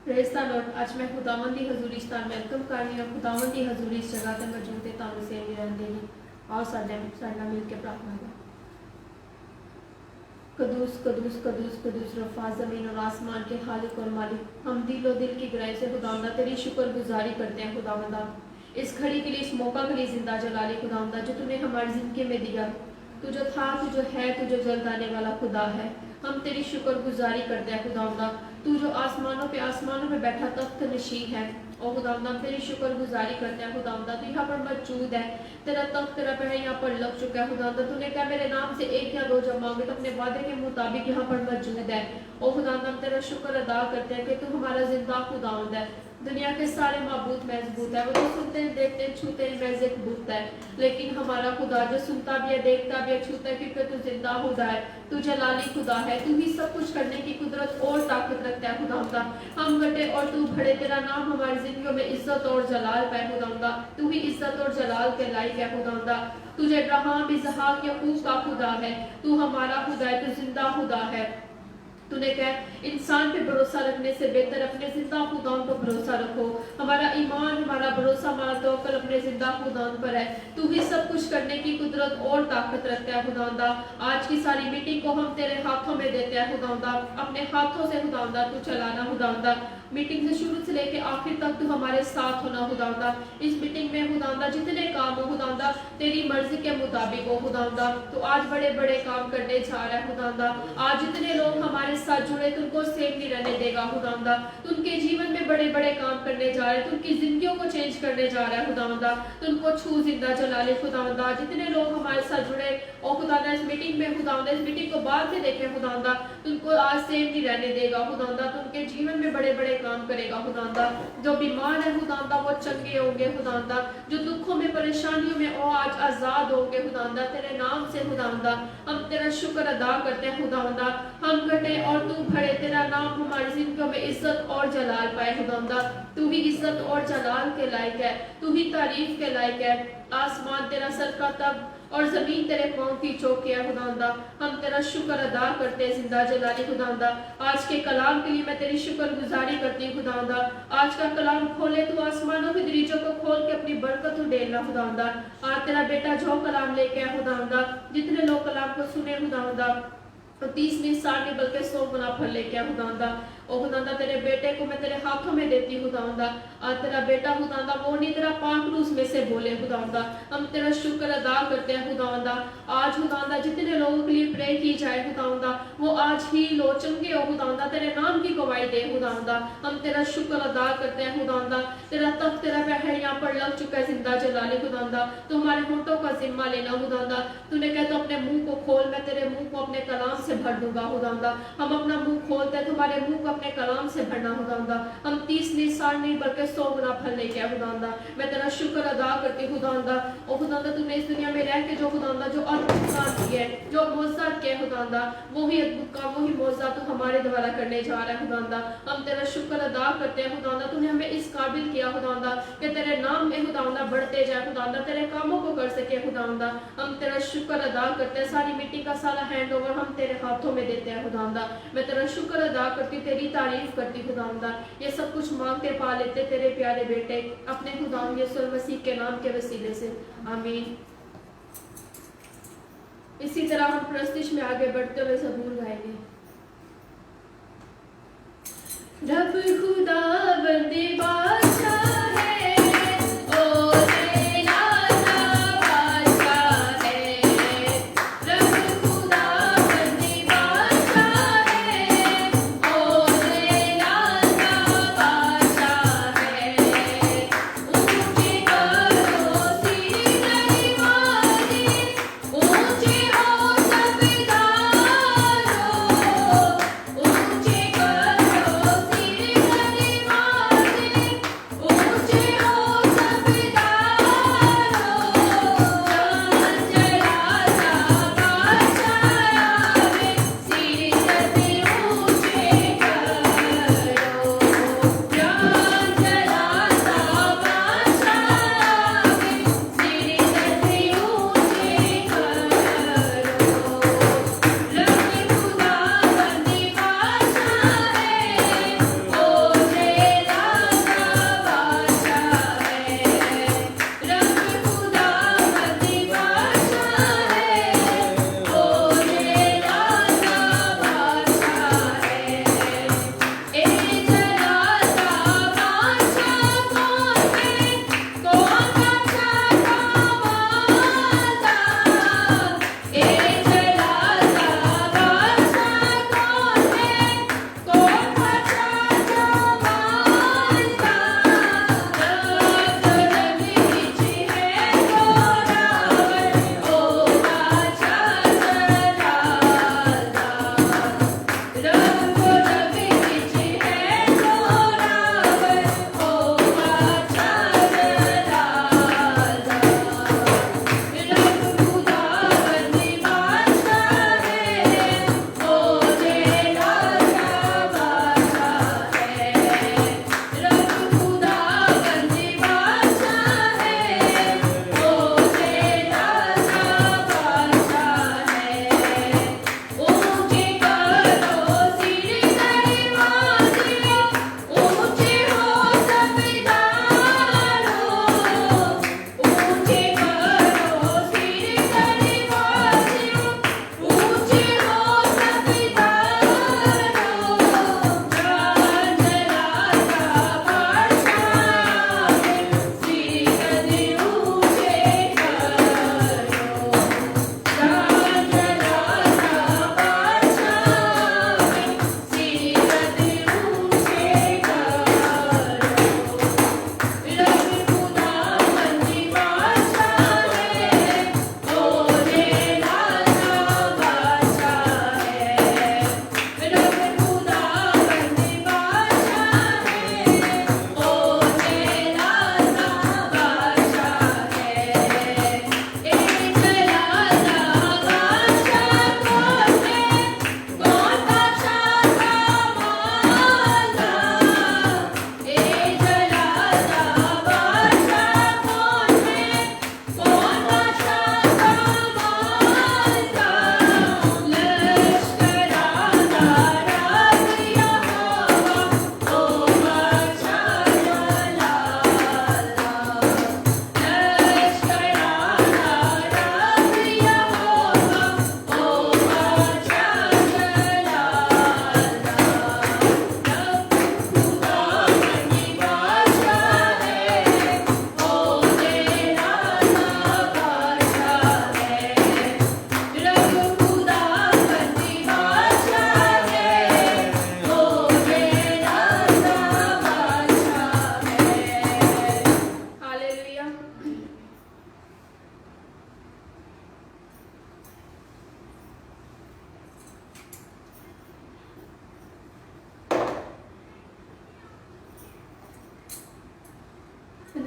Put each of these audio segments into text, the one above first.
रेस्तान और आज मैं खुदावंदी हजूरी स्थान वेलकम कर रही हूँ। खुदावंदी हजूरी इस जगह ते मौजूद है तानु से देगी और साडा मिल के प्रार्थना करें। कदूस कदूस कदूस कदूस रफ़ा ज़मीन और आसमान के खालिक और मालिक, हम दिलो दिल की गहराई से खुदावंदा तेरी शुक्रगुजारी करते हैं। खुदावंदा इस घड़ी के लिए, इस मौका के लिए जिंदा जलाली खुदावंदा जो तूने हमारी जिंदगी में दिया। तू जो था, तू जो है, तू जो जल्द आने वाला खुदा है। हम तेरी शुक्रगुजारी करते हैं खुदावंदा। तू जो आसमानों पे बैठा तख्त नशी है और खुदावंदा हम तेरी शुक्रगुजारी करते हैं खुदावंदा। तू यहाँ पर मौजूद है, तेरा तख्त तेरा पैर यहाँ पर लग चुका है खुदावंदा। तूने कहा मेरे नाम से एक या दो जब मांगे तो अपने वादे के मुताबिक यहाँ पर मौजूद है। और खुदावंदा हम तेरा शुक्र अदा करते हैं कि तू हमारा जिंदा खुदावंद है। दुनिया के सारे माबूद महजबूत है, वो तो सुनते हैं, देखते हैं, छूते हैं, महज एक बुत है। लेकिन हमारा खुदा जो सुनता भी है, देखता भी है, छूता है, क्योंकि तू जिंदा खुदा है, तू जलाली खुदा है। तू ही सब कुछ करने की कुदरत और ताकत रखता है खुदावंदा। हम घटे और तू बढ़े, तेरा नाम हमारी जिंदगी में इज्जत और जलाल पाए खुदावंदा। तू ही इज्जत और जलाल के लायक है खुदावंदा। तुझे इब्राहिम इसहाक याकूब का खुदा है, तू हमारा खुदा है, तू जिंदा खुदा है। तूने कहा इंसान पे भरोसा रखने से बेहतर अपने जिंदा खुदाओं पर भरोसा रखो। हमारा ईमान, हमारा भरोसा, हमारा तवक्कुल अपने जिंदा खुदाओं पर है। तू ही सब कुछ करने की कुदरत और ताकत रखता है खुदावंदा। आज की सारी मीटिंग को हम तेरे हाथों में देते हैं खुदावंदा। अपने हाथों से खुदावंदा तू चलाना खुदावंदा। मीटिंग से शुरू से लेके आखिर तक तू हमारे साथ होना खुदावंदा। इस मीटिंग में खुदावंदा जितने काम हो खुदावंदा तेरी मर्जी के मुताबिक हो खुदावंदा। तो आज बड़े बड़े काम करने जा रहा है खुदावंदा। आज जितने लोग हमारे साथ जुड़े तू उनको सेफ नहीं रहने देगा खुदावंदा। तू उनके जीवन में बड़े बड़े काम करने जा रहे, तू उनकी जिंदगियों को चेंज करने जा रहा है खुदावंदा। तू उनको छू जिंदा जला ले खुदावंदा। जितने लोग हमारे साथ जुड़े और खुदावंदा इस मीटिंग में खुदावंदा, इस मीटिंग को बाद में देखे खुदावंदा, तू उनको आज सेफ नहीं रहने देगा खुदावंदा। तू उनके जीवन में बड़े बड़े काम करेगा खुदावंदा। जो बीमार है खुदावंदा वो चंगे होंगे खुदावंदा। जो दुखों में, परेशानियों में वो आज आजाद होंगे खुदावंदा तेरे नाम से खुदावंदा। हम तेरा शुक्र अदा करते हैं खुदावंदा। हम घटे और तू बढ़े, तेरा नाम हमारी जिंदगियों में इज्जत और जलाल पाए खुदावंदा। तू ही इज्जत और जलाल के लायक है, तू ही तारीफ के लायक है। आसमान तेरा सर का तब और जमीन तेरे पांव की चौकी है खुदावंदा। हम तेरा शुक्र अदा करते हैं जिंदा जलाली खुदावंदा। आज के कलाम के लिए मैं तेरी शुक्रगुजारी करती हूँ खुदावंदा। आज का कलाम खोले तू, आसमानों के दरीचों को खोल के अपनी बरकत उड़ेलना खुदावंदा। आज तेरा बेटा जो कलाम लेके आया खुदावंदा, जितने लोग कलाम को सुने खुदावंदा, तो 30 नहीं 60 नहीं बल्कि 100 गुना फल लेके आ खुदावंदा। ओ खुदावंदा तेरे बेटे को मैं तेरे हाथों में देती खुदावंदा। आज तेरा बेटा खुदावंदा वो नहीं तेरा पाक रूस में से बोले खुदावंदा। हम तेरा शुक्र अदा करते हैं खुदावंदा। आज खुदावंदा जितने लोगों के लिए प्रे की जाए खुदावंदा वो आज ही लो चंगे हो खुदावंदा, तेरे नाम की गवाही दे खुदावंदा। हम तेरा शुक्र अदा करते हैं खुदावंदा। तेरा तख्त तेरा पैर यहाँ पर लग चुका है जिंदा जलाली खुदावंदा। तो हमारे होठों का जिम्मा लेना खुदावंदा। तूने कहा तो अपने मुंह को खोल, मैं तेरे मुंह को अपने कलाम से भर दूंगा खुदावंदा। हम अपना मुंह खोलते हैं, तुम्हारे मुंह को अपने कलाम से भरना खुदावंदा। हम 30 नहीं 60 नहीं बल्कि 100 गुना फल लेके आए खुदावंदा। मैं तेरा शुक्र अदा करती खुदावंदा। ओ खुदावंदा तूने इस दुनिया में रह के जो खुदावंदा जो अद्भुत काम किए, जो मौजज़ा किए खुदावंदा, वही अद्भुत काम, वही मौजज़ा तू हमारे द्वारा करने जा रहा है खुदावंदा। हम तेरा शुक्र अदा करते हैं खुदावंदा। तूने हमें इस काबिल किया खुदावंदा कि तेरे नाम में खुदावंदा बढ़ते जाए खुदावंदा, तेरे कामों को कर सके खुदावंदा। हम तेरा शुक्र अदा करते हैं। सारी मिट्टी का सारा हैंड ओवर हम तेरे हाथों में देते हैं खुदावंदा। मैं तेरा शुक्र अदा करती, तेरी तारीफ करती खुदावंदा। ये सब कुछ मांगते पा लेते तेरे प्यारे बेटे अपने खुदावंद यीशु मसीह के नाम के वसीले से, आमीन। इसी तरह हम प्रस्तिश में आगे बढ़ते हुए ज़बूर गाएंगे। रब खुदावंद बादशाह है, ओ तेरा बादशाह है। रब खुदावंद बादशाह है, ओ तेरा बादशाह है। ऊंचे करो सिर गरीबानी, ऊंचे हो सब दारों, ऊंचे करो सिर गरीबानी।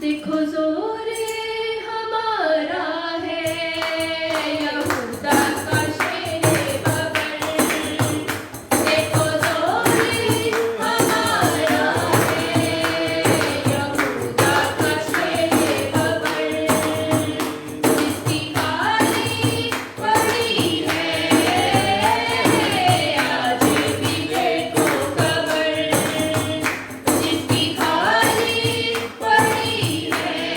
देखो जोर हमारा है यहूदा का शेरे बबर देखो जोर हमारा है यहूदा का शेरे बबर जिसकी खाली पड़ी है आज भी देखो खबर जिसकी खाली पड़ी है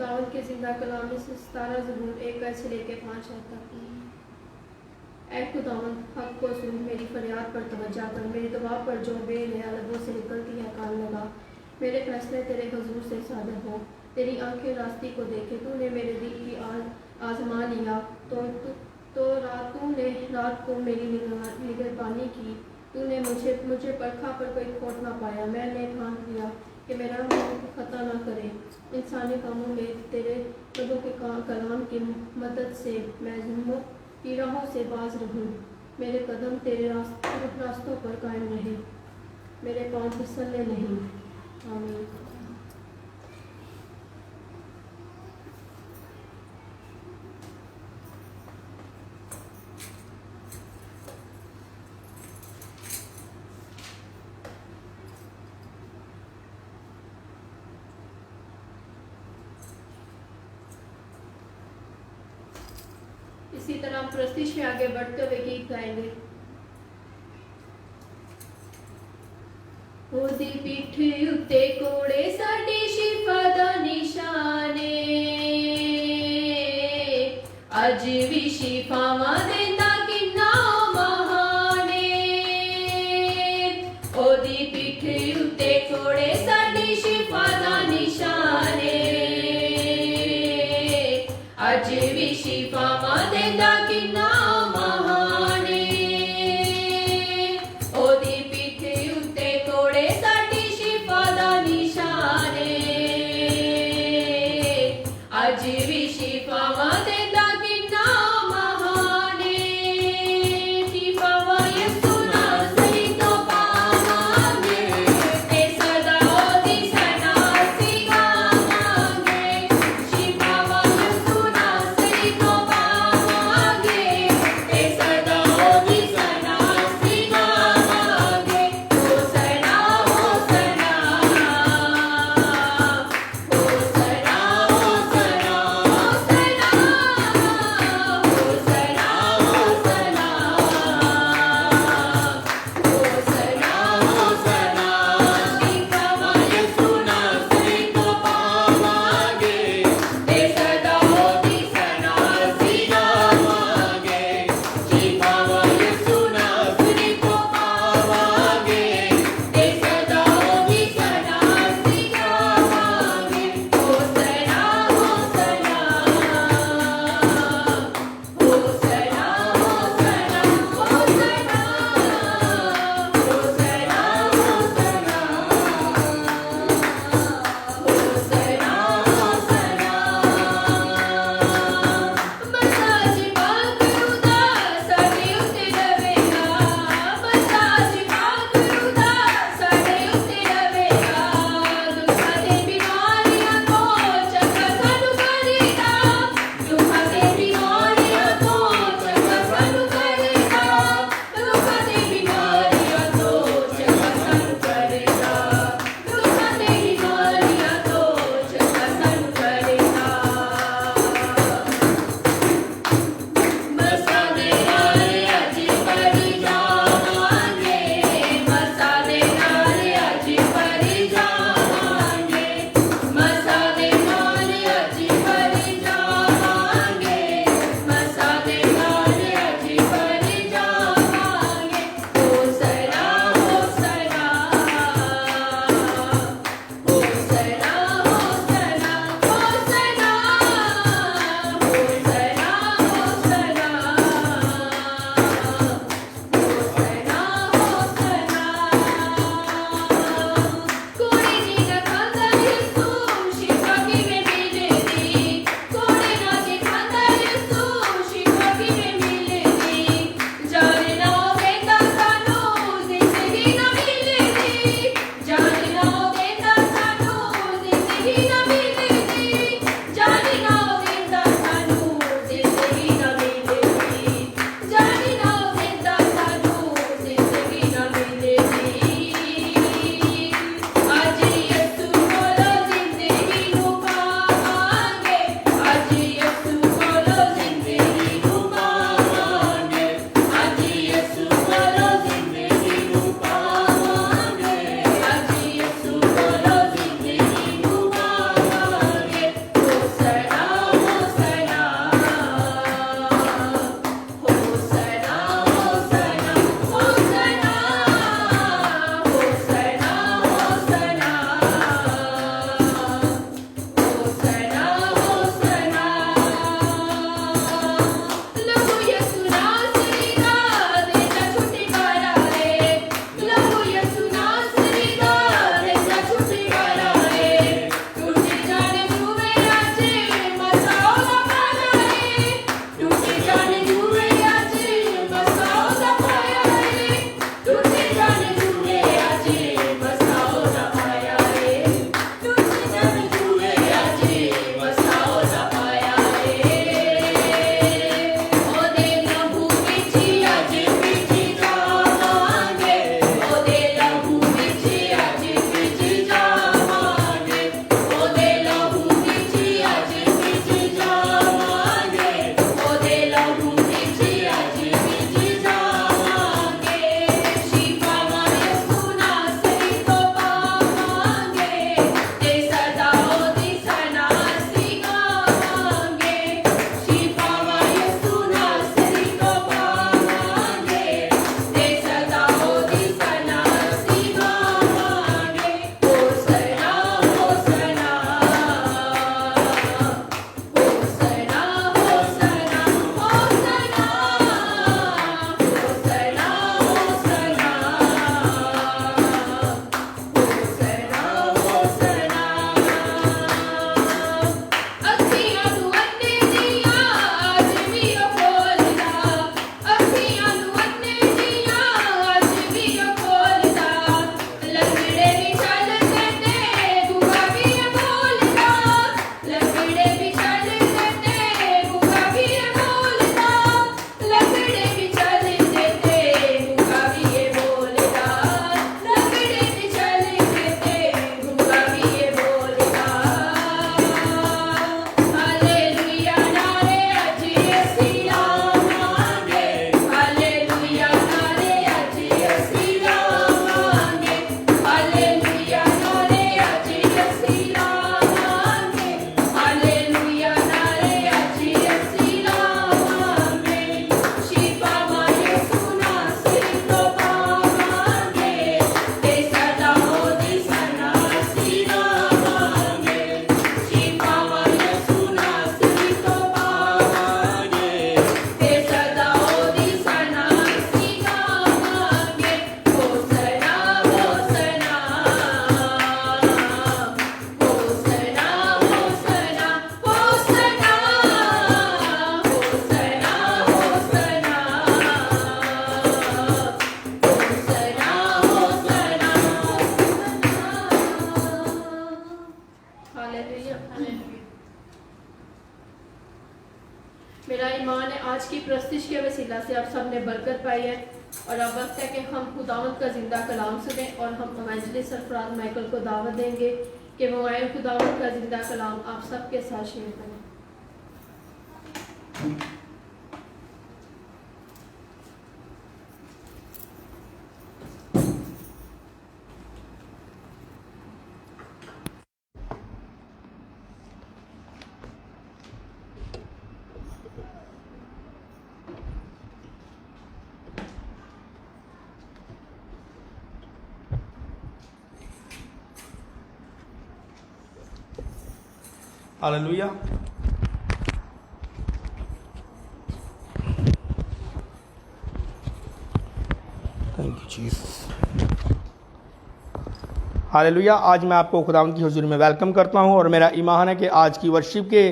खुदावंद के जिंदा कलाम में से 17 ज़बूर 1 से लेके 5 तक। ऐ खुदावंद, हक को सुन, मेरी फरियाद पर तवज्जो कर, मेरी दुआ पर जो बेनया लबों से निकलती है कान लगा। मेरे फैसले तेरे हुजूर से सादर हो, तेरी आंखें रास्ती को देखे। तूने मेरे दिल की आजमा लिया, तूने रात को मेरी निगरानी की। तूने मुझे परखा पर कोई खोट ना पाया। मैंने ठान लिया कि मेरा मुँह खता ना करे। इंसानी कामों में तेरे लबों के कलाम की मदद से मैं जुल्मों की राहों से बाज रहूं। मेरे कदम तेरे रास्तों पर कायम रहे, मेरे पाँव फिसलने नहीं। आमीन। इसी तरह प्रस्तिश में आगे बढ़ते हुए गीत गाएंगे। ओदी पीठ उत्ते कोड़े साडी शिफा दा निशाने, अज भी शिफावां देंदा किन्ना महाने। ओदी पीठ उत्ते कोड़े साडी शिफा दा निशाने, अज भी शिफावां देंदा किन्ना महाने। ओदी पीठ उत्ते कोड़े साडी शिफा दा निशाने, अज भी शिफावां देंदा किन्ना महाने। और अब वक्त है कि हम खुदावंद का जिंदा कलाम सुने और हम इवेंजलिस्ट सरफराज माइकल को दावत देंगे कि वो आए खुदावंद का जिंदा कलाम आप सबके साथ शेयर करें। Hallelujah. Thank you Jesus. Hallelujah. आज मैं आपको खुदावंद की हुजूरी में वेलकम करता हूं और मेरा ईमान है कि आज की वर्शिप के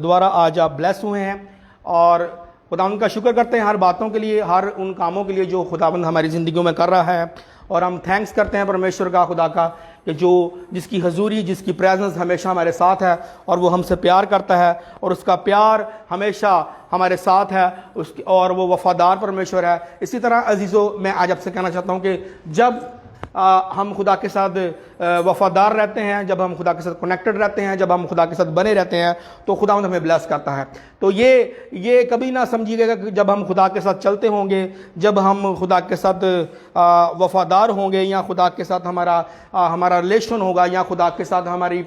द्वारा आज आप ब्लेस हुए हैं और खुदावंद का शुक्र करते हैं हर बातों के लिए, हर उन कामों के लिए जो खुदावंद हमारी ज़िंदगियों में कर रहा है। और हम थैंक्स करते हैं परमेश्वर का, खुदा का, कि जो जिसकी हजूरी, जिसकी प्रेजेंस हमेशा हमारे साथ है और वो हमसे प्यार करता है और उसका प्यार हमेशा हमारे साथ है उसकी, और वो वफ़ादार परमेश्वर है। इसी तरह अजीज़ों, मैं आज आपसे कहना चाहता हूँ कि जब हम खुदा के साथ वफ़ादार रहते हैं, जब हम खुदा के साथ कनेक्टेड रहते हैं, जब हम खुदा के साथ बने रहते हैं, तो खुदा हमें ब्लेस करता है। तो ये कभी ना समझिएगा कि जब हम खुदा के साथ चलते होंगे, जब हम खुदा के साथ वफ़ादार होंगे, या खुदा के साथ हमारा रिलेशन होगा, या खुदा के साथ हमारी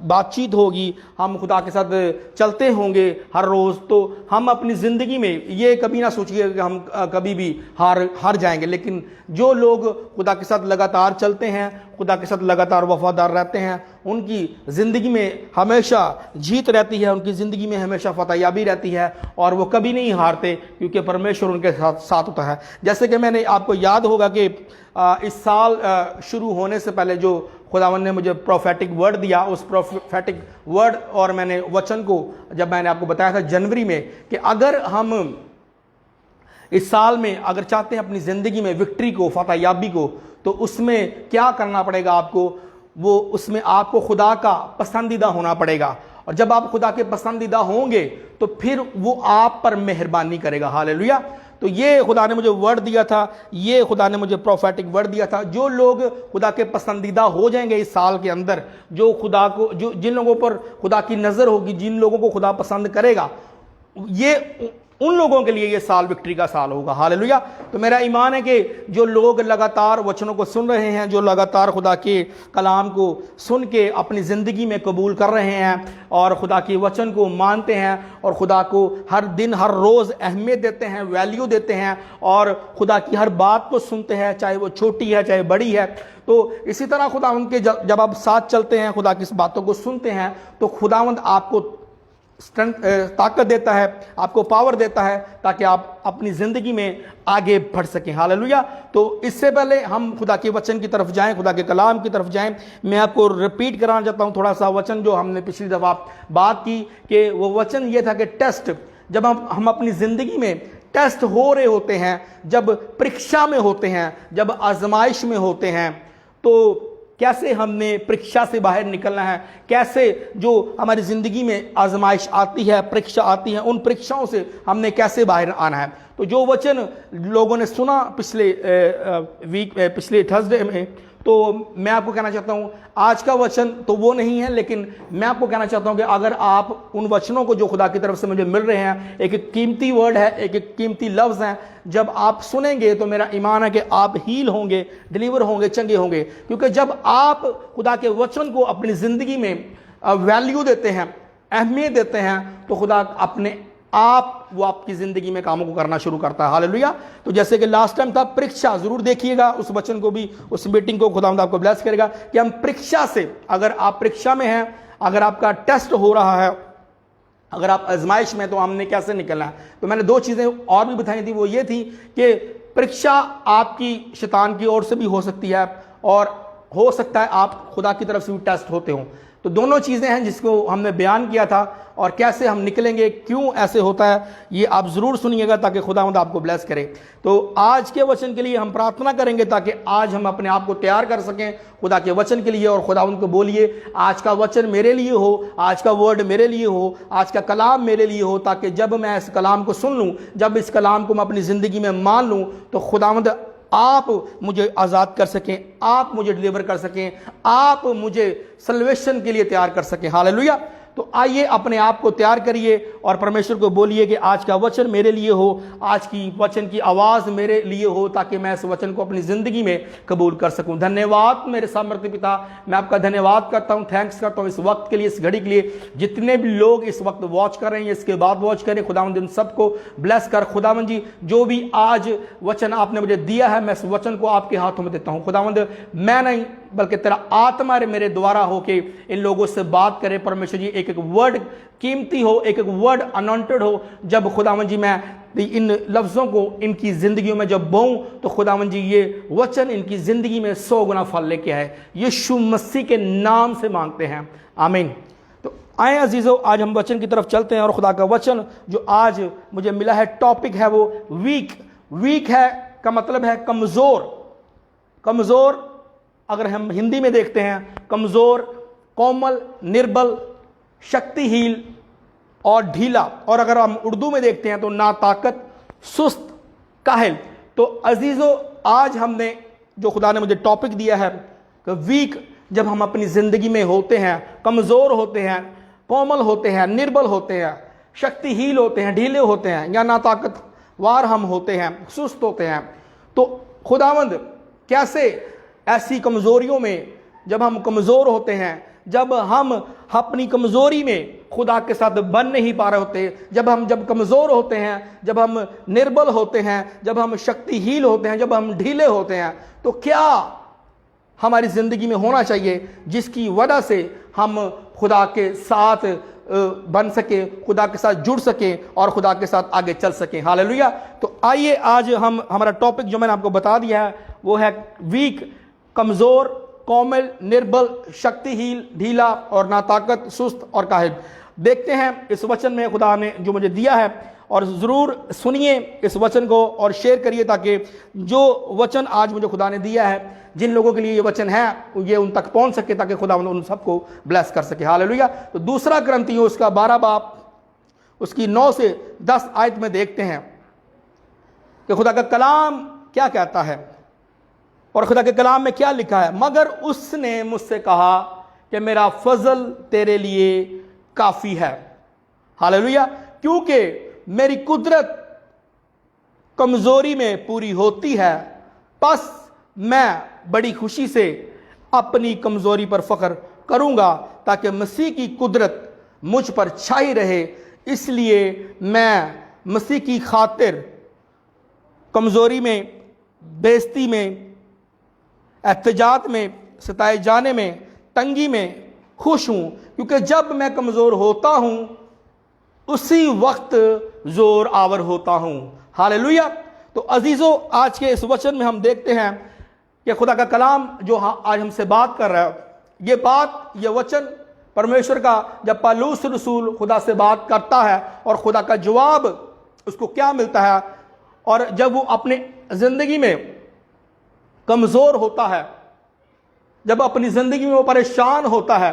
बातचीत होगी, हम खुदा के साथ चलते होंगे हर रोज़, तो हम अपनी ज़िंदगी में ये कभी ना सोचिएगा कि हम कभी भी हार जाएंगे। लेकिन जो लोग खुदा के साथ लगातार चलते हैं, खुदा के साथ लगातार वफादार रहते हैं, उनकी ज़िंदगी में हमेशा जीत रहती है, उनकी ज़िंदगी में हमेशा फतहयाबी रहती है और वो कभी नहीं हारते, क्योंकि परमेश्वर उनके साथ होता है। जैसे कि मैंने आपको याद होगा कि इस साल शुरू होने से पहले जो खुदावन ने मुझे प्रोफेटिक वर्ड दिया, उस प्रोफेटिक वर्ड और मैंने वचन को जब मैंने आपको बताया था जनवरी में कि अगर हम इस साल में अगर चाहते हैं अपनी ज़िंदगी में विक्ट्री को, फतहयाबी को, तो उसमें क्या करना पड़ेगा आपको, वो उसमें आपको खुदा का पसंदीदा होना पड़ेगा। और जब आप खुदा के पसंदीदा होंगे तो फिर वो आप पर मेहरबानी करेगा। हालेलुया। तो ये खुदा ने मुझे वर्ड दिया था, ये खुदा ने मुझे प्रोफेटिक वर्ड दिया था। जो लोग खुदा के पसंदीदा हो जाएंगे इस साल के अंदर, जो खुदा को, जो जिन लोगों पर खुदा की नज़र होगी, जिन लोगों को खुदा पसंद करेगा, ये उन लोगों के लिए ये साल विक्ट्री का साल होगा। हालेलुया। तो मेरा ईमान है कि जो लोग लगातार वचनों को सुन रहे हैं, जो लगातार खुदा के कलाम को सुन के अपनी ज़िंदगी में कबूल कर रहे हैं और खुदा के वचन को मानते हैं और खुदा को हर दिन हर रोज़ अहमियत देते हैं, वैल्यू देते हैं और खुदा की हर बात को सुनते हैं, चाहे वो छोटी है चाहे बड़ी है, तो इसी तरह खुदावंद के जब आप साथ चलते हैं, खुदा की बातों को सुनते हैं, तो खुदावंद आपको ताकत देता है, आपको पावर देता है, ताकि आप अपनी ज़िंदगी में आगे बढ़ सकें। हालेलुया। तो इससे पहले हम खुदा के वचन की तरफ जाएं, खुदा के कलाम की तरफ जाएं, मैं आपको रिपीट कराना चाहता हूं थोड़ा सा वचन जो हमने पिछली दफ़ा बात की, कि वो वचन ये था कि टेस्ट, जब हम अपनी ज़िंदगी में टेस्ट हो रहे होते हैं, जब परीक्षा में होते हैं, जब आजमाइश में होते हैं, तो कैसे हमने परीक्षा से बाहर निकलना है, कैसे जो हमारी ज़िंदगी में आजमाइश आती है, परीक्षा आती है, उन परीक्षाओं से हमने कैसे बाहर आना है। तो जो वचन लोगों ने सुना पिछले थर्सडे में, तो मैं आपको कहना चाहता हूँ आज का वचन तो वो नहीं है, लेकिन मैं आपको कहना चाहता हूँ कि अगर आप उन वचनों को जो खुदा की तरफ से मुझे मिल रहे हैं, एक एक कीमती वर्ड है, एक एक कीमती लफ्ज़ हैं, जब आप सुनेंगे तो मेरा ईमान है कि आप हील होंगे, डिलीवर होंगे, चंगे होंगे। क्योंकि जब आप खुदा के वचन को अपनी ज़िंदगी में वैल्यू देते हैं, अहमियत देते हैं, तो खुदा अपने आप वो आपकी ज़िंदगी में कामों को करना शुरू करता है। हालेलुया। तो जैसे कि लास्ट टाइम था परीक्षा, ज़रूर देखिएगा उस वचन को भी, उस मीटिंग को खुदावंद आपको ब्लेस करेगा कि हम परीक्षा से, अगर आप परीक्षा में हैं, अगर आपका टेस्ट हो रहा है, अगर आप आजमाइश में, तो हमने कैसे निकलना है। तो मैंने दो चीज़ें और भी बताई थी, वो ये थी कि परीक्षा आपकी शैतान की ओर से भी हो सकती है और हो सकता है आप खुदा की तरफ से भी टेस्ट होते हों। तो दोनों चीज़ें हैं जिसको हमने बयान किया था, और कैसे हम निकलेंगे, क्यों ऐसे होता है, ये आप ज़रूर सुनिएगा ताकि खुदावंद आपको ब्लेस करे। तो आज के वचन के लिए हम प्रार्थना करेंगे ताकि आज हम अपने आप को तैयार कर सकें खुदा के वचन के लिए। और खुदावंद को बोलिए आज का वचन मेरे लिए हो, आज का वर्ड मेरे लिए हो, आज का कलाम मेरे लिए हो, ताकि जब मैं इस कलाम को सुन लूँ, जब इस कलाम को मैं अपनी ज़िंदगी में मान लूँ, तो खुदावंद आप मुझे आज़ाद कर सकें, आप मुझे डिलीवर कर सकें, आप मुझे सल्वेशन के लिए तैयार कर सकें। हालेलुया। तो आइए अपने आप को तैयार करिए और परमेश्वर को बोलिए कि आज का वचन मेरे लिए हो, आज की वचन की आवाज़ मेरे लिए हो, ताकि मैं इस वचन को अपनी ज़िंदगी में कबूल कर सकूं। धन्यवाद मेरे सामर्थ्य पिता, मैं आपका धन्यवाद करता हूं, थैंक्स करता हूं इस वक्त के लिए, इस घड़ी के लिए। जितने भी लोग इस वक्त वॉच कर रहे हैं, इसके बाद वॉच करें, खुदावंद उन सबको ब्लेस कर। खुदावंद जी, जो भी आज वचन आपने मुझे दिया है, मैं इस वचन को आपके हाथों में देता हूँ। खुदावंद, मैं नहीं बल्कि तेरा आत्मा मेरे द्वारा होके इन लोगों से बात करे। परमेश्वर जी, एक एक वर्ड कीमती हो, एक एक वर्ड अनॉइंटेड हो। जब खुदावंद जी मैं इन लफ्ज़ों को इनकी ज़िंदगियों में जब बोऊं, तो खुदावंद जी ये वचन इनकी ज़िंदगी में 100 गुना फल लेके आए। यीशु मसीह के नाम से मांगते हैं, आमीन। तो आए अजीज़ों, आज हम वचन की तरफ चलते हैं। और खुदा का वचन जो आज मुझे मिला है, टॉपिक है वो वीक। वीक है का मतलब है कमज़ोर। कमज़ोर अगर हम हिंदी में देखते हैं, कमज़ोर, कोमल, निर्बल, शक्तिहीन और ढीला। और अगर हम उर्दू में देखते हैं तो नाताकत, सुस्त, काहिल। तो अजीज़ों, आज हमने जो खुदा ने मुझे टॉपिक दिया है कि वीक, जब हम अपनी ज़िंदगी में होते हैं, कमज़ोर होते हैं, कोमल होते हैं, निर्बल होते हैं, शक्तिहीन होते हैं, ढीले होते हैं, या नाताकतवार हम होते हैं, सुस्त होते हैं, तो खुदावंद कैसे ऐसी कमज़ोरियों में, जब हम कमज़ोर होते हैं, जब हम अपनी कमज़ोरी में खुदा के साथ बन नहीं पा रहे होते, जब कमज़ोर होते हैं, जब हम निर्बल होते हैं, जब हम शक्तिहीन होते हैं, जब हम ढीले होते हैं, तो क्या हमारी ज़िंदगी में होना चाहिए जिसकी वजह से हम खुदा के साथ बन सके, खुदा के साथ जुड़ सके और खुदा के साथ आगे चल सके। हालेलुया। तो आइए आज हम, हमारा टॉपिक जो मैंने आपको बता दिया है वो है वीक, कमज़ोर, कोमल, निर्बल, शक्तिहीन, ढीला और नाताकत, सुस्त और काहिल। देखते हैं इस वचन में खुदा ने जो मुझे दिया है, और ज़रूर सुनिए इस वचन को और शेयर करिए, ताकि जो वचन आज मुझे खुदा ने दिया है, जिन लोगों के लिए ये वचन है, ये उन तक पहुंच सके, ताकि खुदा उन सबको ब्लेस कर सके। हालेलुया। तो दूसरा कुरिन्थियों उसका 12 बाब उसकी 9 से 10 आयत में देखते हैं कि खुदा का कलाम क्या कहता है, और खुदा के कलाम में क्या लिखा है। मगर उसने मुझसे कहा कि मेरा फजल तेरे लिए काफ़ी है। हालेलुया। क्योंकि मेरी कुदरत कमज़ोरी में पूरी होती है, बस मैं बड़ी खुशी से अपनी कमज़ोरी पर फ़ख्र करूँगा, ताकि मसीह की कुदरत मुझ पर छाई रहे। इसलिए मैं मसीह की खातिर कमज़ोरी में, बेइज्जती में, एहतजाज में, सताए जाने में, तंगी में खुश हूँ, क्योंकि जब मैं कमज़ोर होता हूँ उसी वक्त ज़ोर आवर होता हूँ। हालेलुया। तो अजीज़ों, आज के इस वचन में हम देखते हैं कि खुदा का कलाम जो आज हमसे बात कर रहा है, ये वचन परमेश्वर का, जब पौलुस रसूल खुदा से बात करता है और खुदा का जवाब उसको क्या मिलता है, और जब वो अपने ज़िंदगी में कमज़ोर होता है, जब अपनी ज़िंदगी में वो परेशान होता है,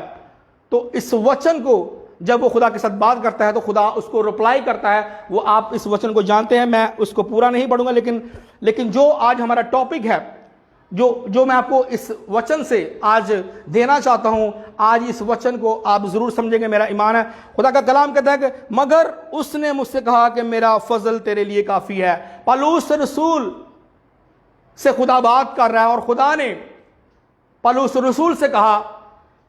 तो इस वचन को जब वो खुदा के साथ बात करता है तो खुदा उसको रिप्लाई करता है। वो आप इस वचन को जानते हैं, मैं उसको पूरा नहीं पढ़ूंगा, लेकिन जो आज हमारा टॉपिक है, जो मैं आपको इस वचन से आज देना चाहता हूं, आज इस वचन को आप ज़रूर समझेंगे, मेरा ईमान है। खुदा का कलाम कहता है कि मगर उसने मुझसे कहा कि मेरा फजल तेरे लिए काफ़ी है। पौलुस रसूल से खुदा बात कर रहा है, और खुदा ने पौलुस रसूल से कहा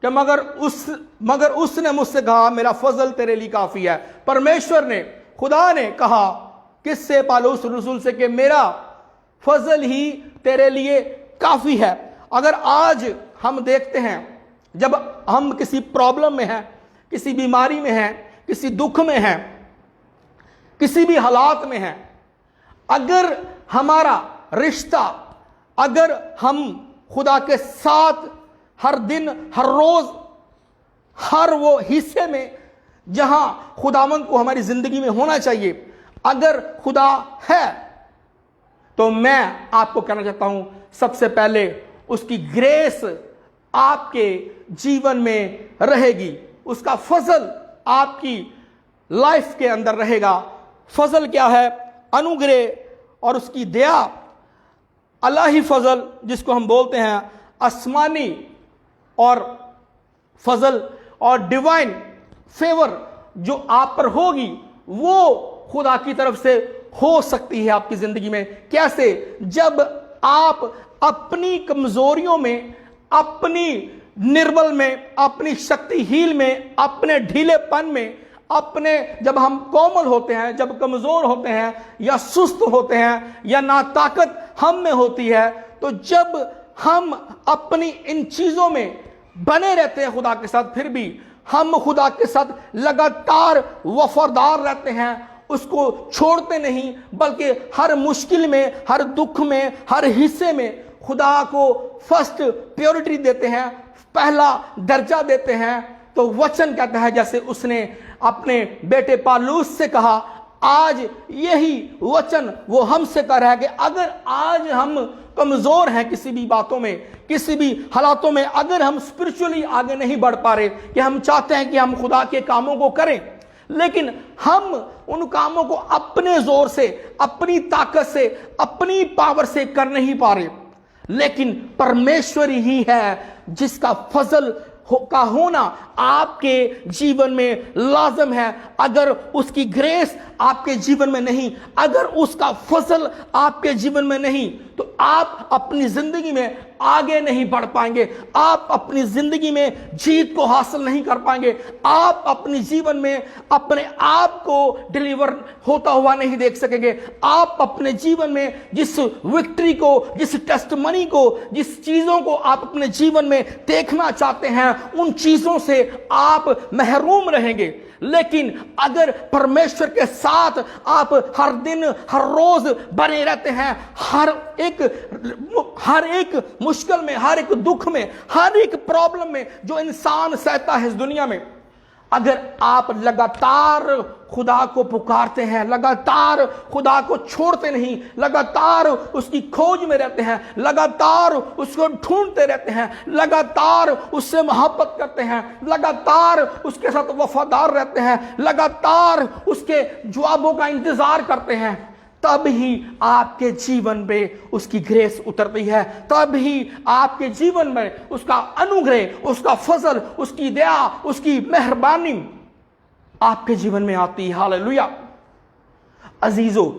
कि मगर उसने मुझसे कहा मेरा फजल तेरे लिए काफ़ी है। परमेश्वर ने, खुदा ने कहा किससे? पौलुस रसूल से, कि मेरा फजल ही तेरे लिए काफ़ी है। अगर आज हम देखते हैं, जब हम किसी प्रॉब्लम में हैं, किसी बीमारी में हैं, किसी दुख में हैं, किसी भी हालात में हैं, अगर हमारा रिश्ता, अगर हम खुदा के साथ हर दिन, हर रोज, हर वो हिस्से में जहां खुदावंद को हमारी जिंदगी में होना चाहिए। अगर खुदा है तो मैं आपको कहना चाहता हूं, सबसे पहले उसकी ग्रेस आपके जीवन में रहेगी, उसका फजल आपकी लाइफ के अंदर रहेगा। फजल क्या है? अनुग्रह और उसकी दया, अलाही फजल जिसको हम बोलते हैं आसमानी और फजल और डिवाइन फेवर जो आप पर होगी, वो खुदा की तरफ से हो सकती है आपकी जिंदगी में। कैसे? जब आप अपनी कमजोरियों में, अपनी निर्बल में, अपनी शक्तिहीन में, अपने ढीलेपन में, अपने जब हम कोमल होते हैं, जब कमजोर होते हैं या सुस्त होते हैं या ना ताकत हम में होती है, तो जब हम अपनी इन चीजों में बने रहते हैं खुदा के साथ, फिर भी हम खुदा के साथ लगातार वफादार रहते हैं, उसको छोड़ते नहीं, बल्कि हर मुश्किल में, हर दुख में, हर हिस्से में खुदा को फर्स्ट प्रायोरिटी देते हैं, पहला दर्जा देते हैं। तो वचन कहता है, जैसे उसने अपने बेटे पालूस से कहा, आज यही वचन वो हमसे कर रहा है कि अगर आज हम कमजोर हैं किसी भी बातों में, किसी भी हालातों में, अगर हम स्पिरिचुअली आगे नहीं बढ़ पा रहे, कि हम चाहते हैं कि हम खुदा के कामों को करें, लेकिन हम उन कामों को अपने जोर से, अपनी ताकत से, अपनी पावर से कर नहीं पा रहे, लेकिन परमेश्वर ही है जिसका फजल का होना आपके जीवन में लाजम है। अगर उसकी ग्रेस आपके जीवन में नहीं, अगर उसका फजल आपके जीवन में नहीं, तो आप अपनी जिंदगी में आगे नहीं बढ़ पाएंगे, आप अपनी जिंदगी में जीत को हासिल नहीं कर पाएंगे, आप अपने जीवन में अपने आप को डिलीवर होता हुआ नहीं देख सकेंगे। आप अपने जीवन में जिस विक्ट्री को, जिस टेस्टमनी को, जिस चीजों को आप अपने जीवन में देखना चाहते हैं, उन चीजों से आप महरूम रहेंगे। लेकिन अगर परमेश्वर के साथ आप हर दिन, हर रोज बने रहते हैं, हर एक मुश्किल में, हर एक दुख में, हर एक प्रॉब्लम में जो इंसान सहता है इस दुनिया में, अगर आप लगातार खुदा को पुकारते हैं, लगातार खुदा को छोड़ते नहीं, लगातार उसकी खोज में रहते हैं, लगातार उसको ढूंढते रहते हैं, लगातार उससे मोहब्बत करते हैं, लगातार उसके साथ वफादार रहते हैं, लगातार उसके जवाबों का इंतजार करते हैं, तब ही आपके जीवन में उसकी ग्रेस उतरती है, तब ही आपके जीवन में उसका अनुग्रह, उसका फजल, उसकी दया, उसकी मेहरबानी आपके जीवन में आती है। हालेलुया। अजीजों,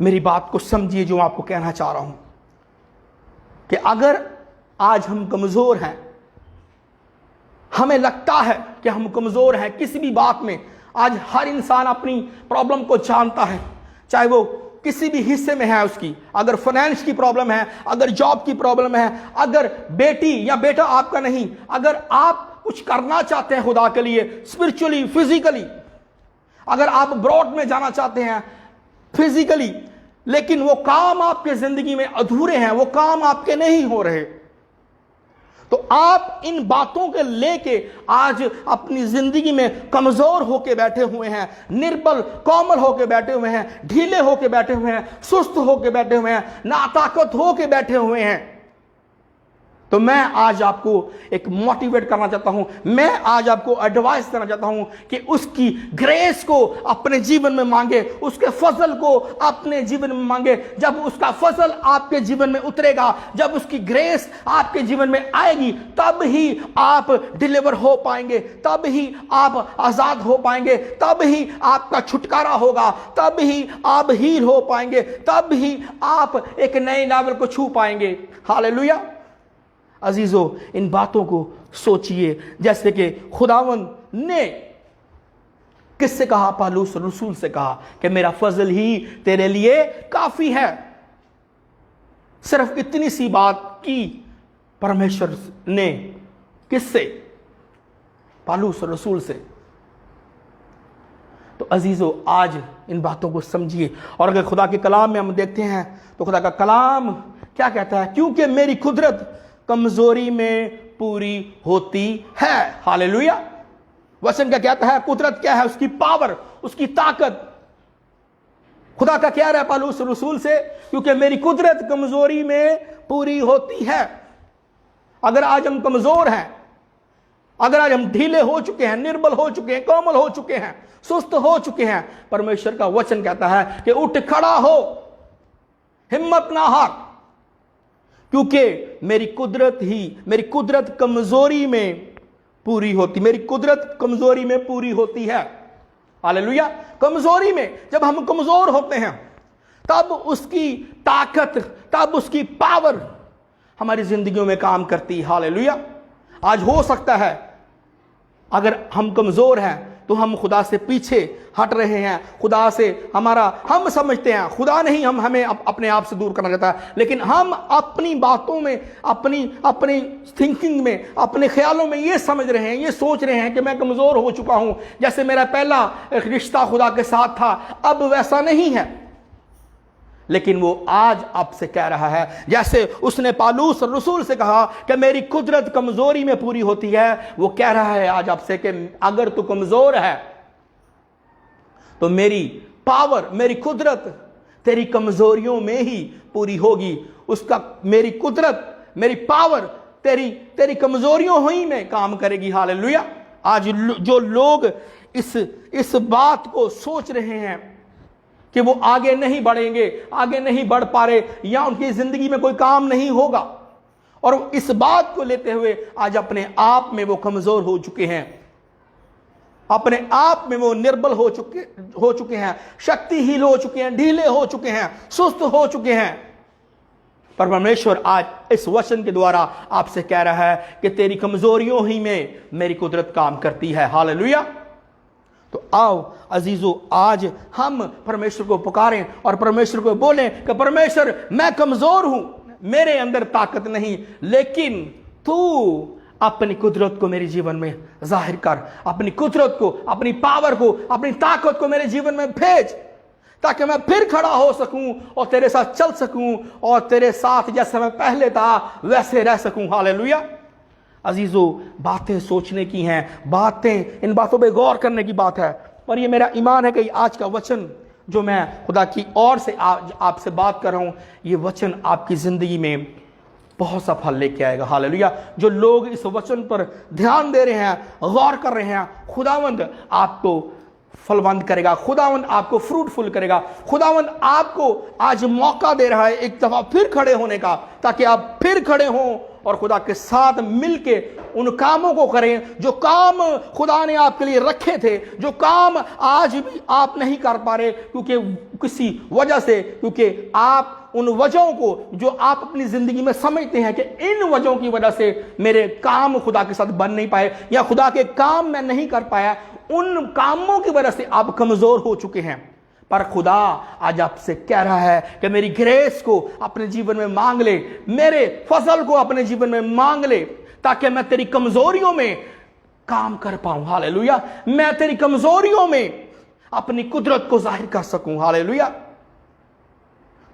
मेरी बात को समझिए जो आपको कहना चाह रहा हूं, कि अगर आज हम कमजोर हैं, हमें लगता है कि हम कमजोर हैं किसी भी बात में, आज हर इंसान अपनी प्रॉब्लम को जानता है, चाहे वो किसी भी हिस्से में है उसकी, अगर फाइनेंस की प्रॉब्लम है, अगर जॉब की प्रॉब्लम है, अगर बेटी या बेटा आपका नहीं, अगर आप कुछ करना चाहते हैं खुदा के लिए स्पिरिचुअली, फिजिकली, अगर आप ब्रॉड में जाना चाहते हैं फिजिकली, लेकिन वो काम आपके जिंदगी में अधूरे हैं, वो काम आपके नहीं हो रहे, तो आप इन बातों के लेके आज अपनी जिंदगी में कमजोर होके बैठे हुए हैं, निर्बल कोमल होके बैठे हुए हैं, ढीले होके बैठे हुए हैं, सुस्त होके बैठे हुए हैं, नाताकत होके बैठे हुए हैं। तो मैं आज आपको एक मोटिवेट करना चाहता हूं, मैं आज आपको एडवाइस देना चाहता हूं कि उसकी ग्रेस को अपने जीवन में मांगे, उसके फजल को अपने जीवन में मांगे। जब उसका फजल आपके जीवन में उतरेगा, जब उसकी ग्रेस आपके जीवन में आएगी, तब ही आप डिलीवर हो पाएंगे, तब ही आप आजाद हो पाएंगे, तब ही आपका छुटकारा होगा, तब ही आप हील हो पाएंगे, तब ही आप एक नए लेवल को छू पाएंगे। हालेलुया। अजीजों, इन बातों को सोचिए, जैसे कि खुदावंद ने किससे कहा? पालूस रसूल से कहा कि मेरा फजल ही तेरे लिए काफी है। सिर्फ इतनी सी बात की परमेश्वर ने, किससे? पालूस रसूल से। तो अजीजों, आज इन बातों को समझिए। और अगर खुदा के कलाम में हम देखते हैं तो खुदा का कलाम क्या कहता है? क्योंकि मेरी कुदरत कमजोरी में पूरी होती है। हालेलुया। वचन क्या कहता है? कुदरत क्या है? उसकी पावर, उसकी ताकत। खुदा का कह रहा है पौलुस रसूल से, क्योंकि मेरी कुदरत कमजोरी में पूरी होती है। अगर आज हम कमजोर हैं, अगर आज हम ढीले हो चुके हैं, निर्बल हो चुके हैं, कोमल हो चुके हैं, सुस्त हो चुके हैं, परमेश्वर का वचन कहता है कि उठ खड़ा हो, हिम्मत ना हार, क्योंकि मेरी कुदरत कमजोरी में पूरी होती, मेरी कुदरत कमजोरी में पूरी होती है। हालेलुया। कमजोरी में, जब हम कमजोर होते हैं, तब उसकी ताकत, तब उसकी पावर हमारी जिंदगियों में काम करती है। हालेलुया। आज हो सकता है अगर हम कमजोर हैं तो हम खुदा से पीछे हट रहे हैं, खुदा से हम समझते हैं खुदा नहीं, हमें अपने आप से दूर करना चाहता है, लेकिन हम अपनी बातों में, अपनी थिंकिंग में, अपने ख्यालों में ये समझ रहे हैं, ये सोच रहे हैं कि मैं कमजोर हो चुका हूं, जैसे मेरा पहला रिश्ता खुदा के साथ था, अब वैसा नहीं है। लेकिन वो आज आपसे कह रहा है, जैसे उसने पौलुस रसूल से कहा कि मेरी कुदरत कमजोरी में पूरी होती है, वो कह रहा है आज आपसे कि अगर तू कमजोर है तो मेरी पावर, मेरी कुदरत तेरी कमजोरियों में ही पूरी होगी। मेरी कुदरत, मेरी पावर तेरी कमजोरियों ही में काम करेगी। हालेलुया। आज जो लोग इस बात को सोच रहे हैं कि वो आगे नहीं बढ़ेंगे, आगे नहीं बढ़ पा रहे, या उनकी जिंदगी में कोई काम नहीं होगा, और इस बात को लेते हुए आज अपने आप में वो कमजोर हो चुके हैं, अपने आप में वो निर्बल हो चुके हैं, शक्तिहीन हो चुके हैं, ढीले हो चुके हैं, सुस्त हो चुके हैं। पर परमेश्वर आज इस वचन के द्वारा आपसे कह रहा है कि तेरी कमजोरियों ही में मेरी कुदरत काम करती है। हालेलुया। तो आओ अजीजों, आज हम परमेश्वर को पुकारें और परमेश्वर को बोलें कि परमेश्वर, मैं कमजोर हूं, मेरे अंदर ताकत नहीं, लेकिन तू अपनी कुदरत को मेरे जीवन में जाहिर कर, अपनी कुदरत को, अपनी पावर को, अपनी ताकत को मेरे जीवन में भेज, ताकि मैं फिर खड़ा हो सकूं और तेरे साथ चल सकूं और तेरे साथ जैसे मैं पहले था वैसे रह सकूं। हालेलुया। अजीजों, बातें सोचने की हैं, इन बातों पे गौर करने की बात है, पर ये मेरा ईमान है कि आज का वचन जो मैं खुदा की ओर से आपसे बात कर रहा हूं, ये वचन आपकी जिंदगी में बहुत सा फल लेके आएगा। हालेलुया। जो लोग इस वचन पर ध्यान दे रहे हैं, गौर कर रहे हैं, खुदावंद आपको फलवंत करेगा, खुदावंद आपको फ्रूटफुल करेगा, खुदावंद आपको आज मौका दे रहा है एक दफा फिर खड़े होने का, ताकि आप फिर खड़े हों और खुदा के साथ मिलके उन कामों को करें जो काम खुदा ने आपके लिए रखे थे, जो काम आज भी आप नहीं कर पा रहे क्योंकि किसी वजह से, क्योंकि आप उन वजहों को जो आप अपनी जिंदगी में समझते हैं कि इन वजहों की वजह से मेरे काम खुदा के साथ बन नहीं पाए, या खुदा के काम मैं नहीं कर पाया, उन कामों की वजह से आप कमजोर हो चुके हैं। पर खुदा आज आपसे कह रहा है कि मेरी ग्रेस को अपने जीवन में मांग ले, मेरे फजल को अपने जीवन में मांग ले, ताकि मैं तेरी कमजोरियों में काम कर पाऊं। हालेलुया। मैं तेरी कमजोरियों में अपनी कुदरत को जाहिर कर सकूं। हालेलुया।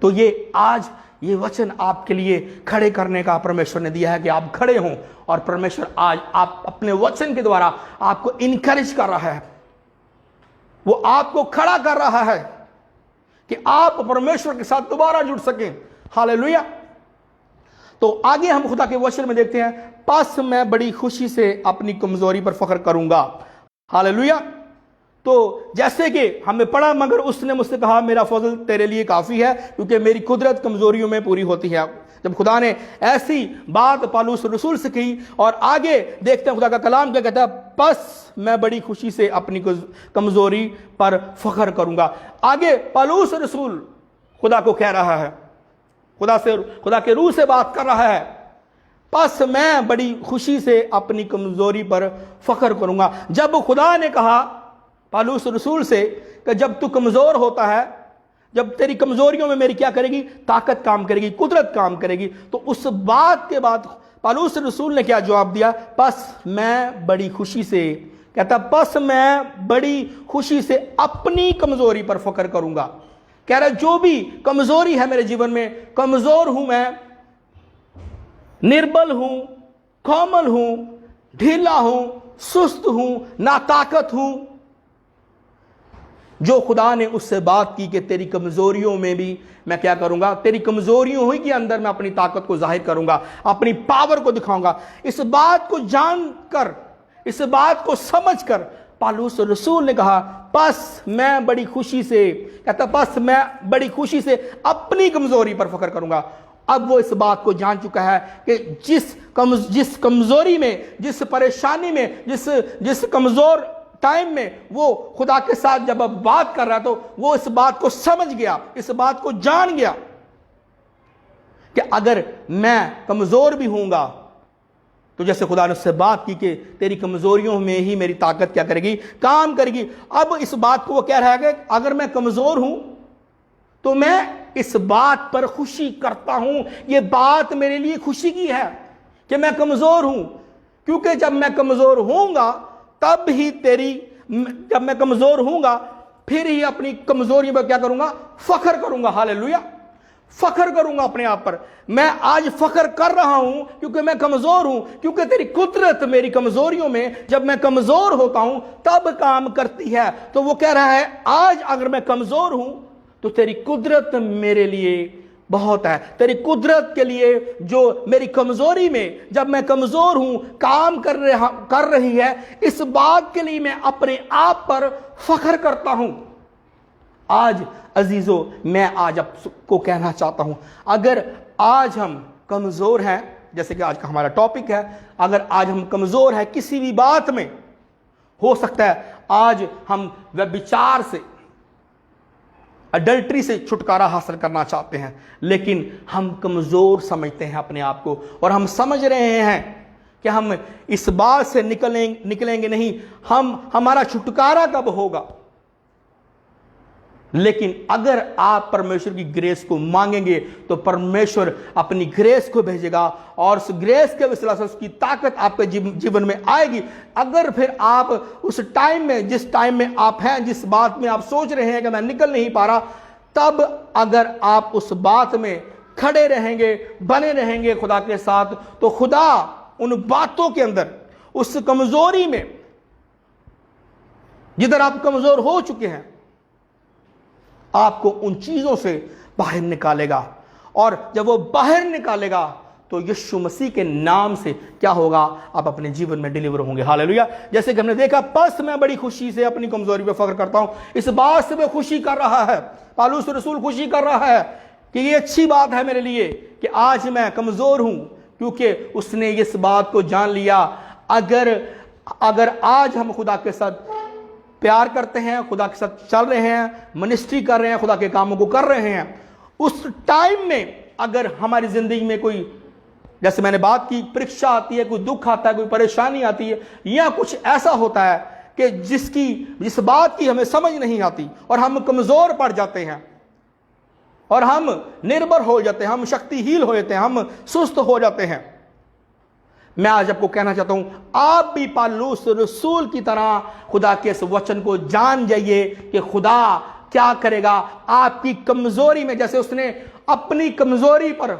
तो ये वचन आपके लिए खड़े करने का परमेश्वर ने दिया है कि आप खड़े हों, और परमेश्वर आज आप अपने वचन के द्वारा आपको इनकरेज कर रहा है, वो आपको खड़ा कर रहा है कि आप परमेश्वर के साथ दोबारा जुड़ सकें। हालेलुया। तो आगे हम खुदा के वचन में देखते हैं, बस मैं बड़ी खुशी से अपनी कमजोरी पर फख्र करूंगा। हालेलुया। तो जैसे कि हमें पढ़ा, मगर उसने मुझसे कहा मेरा फजल तेरे लिए काफी है, क्योंकि मेरी कुदरत कमजोरियों में पूरी होती है। जब खुदा ने ऐसी बात पौलुस रसूल से की, और आगे देखते हैं खुदा का कलाम क्या कहता है, बस मैं बड़ी खुशी से अपनी कमजोरी पर फख्र करूंगा। आगे पौलुस रसूल खुदा को कह रहा है, खुदा के रूह से बात कर रहा है, बस मैं बड़ी खुशी से अपनी कमजोरी पर फख्र करूंगा। जब खुदा ने कहा पौलुस रसूल से कि जब तू कमजोर होता है, जब तेरी कमजोरियों में मेरी क्या करेगी, ताकत काम करेगी, कुदरत काम करेगी, तो उस बात के बाद पौलुस रसूल ने क्या जवाब दिया, बस मैं बड़ी खुशी से, कहता बस मैं बड़ी खुशी से अपनी कमजोरी पर फख्र करूंगा। कह रहा जो भी कमजोरी है मेरे जीवन में, कमजोर हूं मैं, निर्बल हूं, कोमल हूं, ढीला हूं, सुस्त हूं, नाताकत हूं। जो खुदा ने उससे बात की कि तेरी कमजोरियों में भी मैं क्या करूंगा, तेरी कमजोरियों ही के अंदर मैं अपनी ताकत को जाहिर करूंगा, अपनी पावर को दिखाऊंगा। इस बात को जानकर, इस बात को समझकर पौलुस रसूल ने कहा, बस मैं बड़ी खुशी से, कहता बस मैं बड़ी खुशी से अपनी कमजोरी पर फख्र करूंगा। अब वो इस बात को जान चुका है कि जिस कमजोरी में, जिस परेशानी में, जिस कमजोर टाइम में वो खुदा के साथ जब अब बात कर रहा तो वो इस बात को समझ गया, इस बात को जान गया कि अगर मैं कमजोर भी हूंगा तो जैसे खुदा ने उससे बात की कि तेरी कमजोरियों में ही मेरी ताकत क्या करेगी, काम करेगी। अब इस बात को वो कह रहा है कि अगर मैं कमजोर हूं तो मैं इस बात पर खुशी करता हूं। यह बात मेरे लिए खुशी की है कि मैं कमजोर हूं, क्योंकि जब मैं कमजोर होऊंगा तब ही जब मैं कमजोर होऊंगा फिर ही अपनी कमजोरी पर क्या करूंगा, फख्र करूंगा। हालेलुया, फख्र करूंगा अपने आप पर। मैं आज फख्र कर रहा हूं क्योंकि मैं कमजोर हूं, क्योंकि तेरी कुदरत मेरी कमजोरियों में, जब मैं कमजोर होता हूं तब काम करती है। तो वो कह रहा है आज अगर मैं कमजोर हूं तो तेरी कुदरत मेरे लिए बहुत है। तेरी कुदरत के लिए जो मेरी कमजोरी में, जब मैं कमजोर हूं, काम कर रही है, इस बात के लिए मैं अपने आप पर फख्र करता हूं। आज अजीजों, मैं आज आपको कहना चाहता हूं, अगर आज हम कमजोर हैं, जैसे कि आज का हमारा टॉपिक है, अगर आज हम कमजोर हैं किसी भी बात में, हो सकता है आज हम व्यभिचार से, अडल्ट्री से छुटकारा हासिल करना चाहते हैं, लेकिन हम कमजोर समझते हैं अपने आप को, और हम समझ रहे हैं कि हम इस बात से निकलेंगे नहीं, हमारा छुटकारा कब होगा। लेकिन अगर आप परमेश्वर की ग्रेस को मांगेंगे तो परमेश्वर अपनी ग्रेस को भेजेगा, और उस ग्रेस के वसीला से उसकी ताकत आपके जीवन में आएगी। अगर फिर आप उस टाइम में, जिस टाइम में आप हैं, जिस बात में आप सोच रहे हैं कि मैं निकल नहीं पा रहा, तब अगर आप उस बात में खड़े रहेंगे, बने रहेंगे खुदा के साथ, तो खुदा उन बातों के अंदर, उस कमजोरी में, जिधर आप कमजोर हो चुके हैं, आपको उन चीजों से बाहर निकालेगा। और जब वो बाहर निकालेगा तो यीशु मसीह के नाम से क्या होगा, आप अपने जीवन में डिलीवर होंगे। हालेलुया। जैसे कि हमने देखा, बस मैं बड़ी खुशी से अपनी कमजोरी पे फख्र करता हूं। इस बात से मैं खुशी कर रहा है, पौलुस रसूल खुशी कर रहा है कि ये अच्छी बात है मेरे लिए कि आज मैं कमजोर हूं, क्योंकि उसने इस बात को जान लिया। अगर आज हम खुदा के साथ प्यार करते हैं, खुदा के साथ चल रहे हैं, मिनिस्ट्री कर रहे हैं, खुदा के कामों को कर रहे हैं, उस टाइम में अगर हमारी जिंदगी में कोई, जैसे मैंने बात की, परीक्षा आती है, कोई दुख आता है, कोई परेशानी आती है, या कुछ ऐसा होता है कि जिस बात की हमें समझ नहीं आती, और हम कमजोर पड़ जाते हैं, और हम निर्भर हो जाते हैं, हम शक्तिहीन हो जाते हैं, हम सुस्त हो जाते हैं, मैं आज आपको कहना चाहता हूं, आप भी पौलुस रसूल की तरह खुदा के इस वचन को जान जाइए कि खुदा क्या करेगा आपकी कमजोरी में। जैसे उसने अपनी कमजोरी पर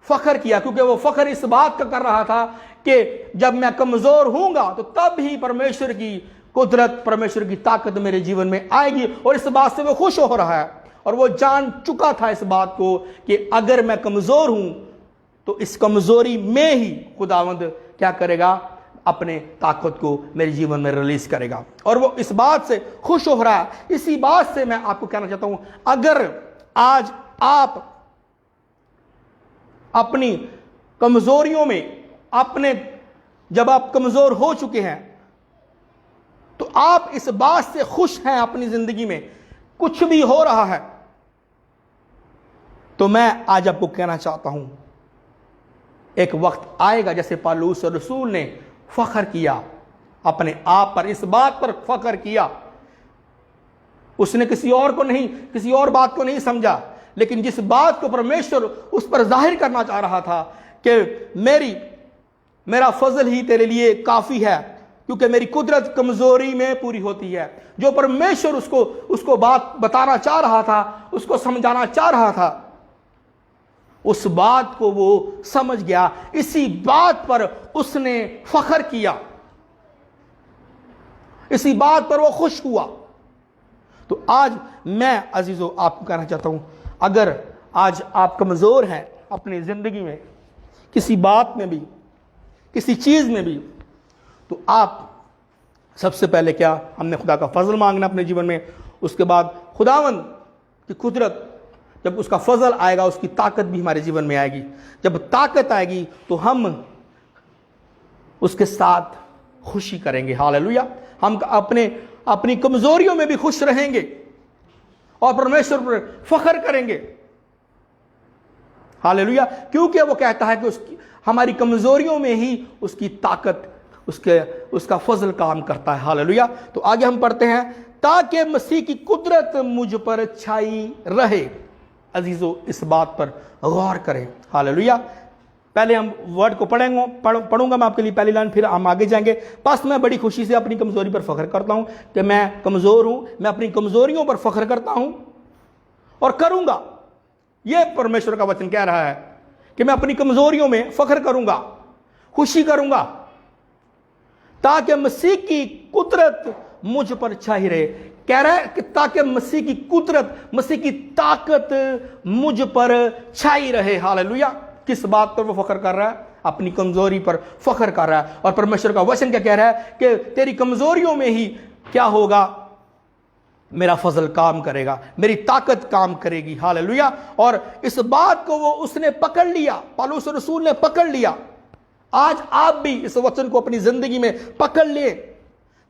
फख्र किया, क्योंकि वो फख्र इस बात का कर रहा था कि जब मैं कमजोर हूंगा तो तब ही परमेश्वर की कुदरत, परमेश्वर की ताकत मेरे जीवन में आएगी, और इस बात से वो खुश हो रहा है। और वो जान चुका था इस बात को कि अगर मैं कमजोर हूं तो इस कमजोरी में ही खुदावंद क्या करेगा, अपने ताकत को मेरे जीवन में रिलीज करेगा, और वो इस बात से खुश हो रहा है। इसी बात से मैं आपको कहना चाहता हूं, अगर आज आप अपनी कमजोरियों में, जब आप कमजोर हो चुके हैं, तो आप इस बात से खुश हैं, अपनी जिंदगी में कुछ भी हो रहा है, तो मैं आज आपको कहना चाहता हूं, एक वक्त आएगा जैसे पौलुस रसूल ने फख्र किया, अपने आप पर, इस बात पर फख्र किया। उसने किसी और बात को नहीं समझा, लेकिन जिस बात को परमेश्वर उस पर जाहिर करना चाह रहा था कि मेरा फजल ही तेरे लिए काफी है, क्योंकि मेरी कुदरत कमजोरी में पूरी होती है। जो परमेश्वर उसको बात बताना चाह रहा था, उसको समझाना चाह रहा था, उस बात को वो समझ गया, इसी बात पर उसने फख्र किया, इसी बात पर वो खुश हुआ। तो आज मैं अजीजों आपको कहना चाहता हूं, अगर आज आप कमजोर हैं अपनी जिंदगी में, किसी बात में भी, किसी चीज में भी, तो आप सबसे पहले क्या, हमने खुदा का फजल मांगना अपने जीवन में। उसके बाद खुदावन की कुदरत, जब उसका फजल आएगा उसकी ताकत भी हमारे जीवन में आएगी। जब ताकत आएगी तो हम उसके साथ खुशी करेंगे। हालेलुया। हम अपनी कमजोरियों में भी खुश रहेंगे और परमेश्वर पर फख्र करेंगे। हालेलुया। क्योंकि वो कहता है कि हमारी कमजोरियों में ही उसकी ताकत, उसका फजल काम करता है। हालेलुया। तो आगे हम पढ़ते हैं, ताकि मसीह की कुदरत मुझ पर छाई रहे। अजीजों इस बात पर गौर करें। हालेलुया। पहले हम वर्ड को पढ़ूंगा मैं आपके लिए पहली लाइन, फिर हम आगे जाएंगे। बस मैं बड़ी खुशी से अपनी कमजोरी पर फख्र करता हूं कि मैं कमजोर हूं, मैं अपनी कमजोरियों पर फख्र करता हूं और करूंगा। यह परमेश्वर का वचन कह रहा है कि मैं अपनी कमजोरियों में फख्र करूंगा, खुशी करूंगा, ताकि मसीह की कुदरत मुझ पर छाई रहे। कह रहा है कि ताकि मसीह की कुदरत, मसीह की ताकत मुझ पर छाई रहे। हालेलुया। किस बात पर वो फख्र कर रहा है? अपनी कमजोरी पर फख्र कर रहा है। और परमेश्वर का वचन क्या कह रहा है कि तेरी कमजोरियों में ही क्या होगा, मेरा फजल काम करेगा, मेरी ताकत काम करेगी। हालेलुया। और इस बात को वो उसने पकड़ लिया, पौलुस रसूल ने पकड़ लिया। आज आप भी इस वचन को अपनी जिंदगी में पकड़ लें,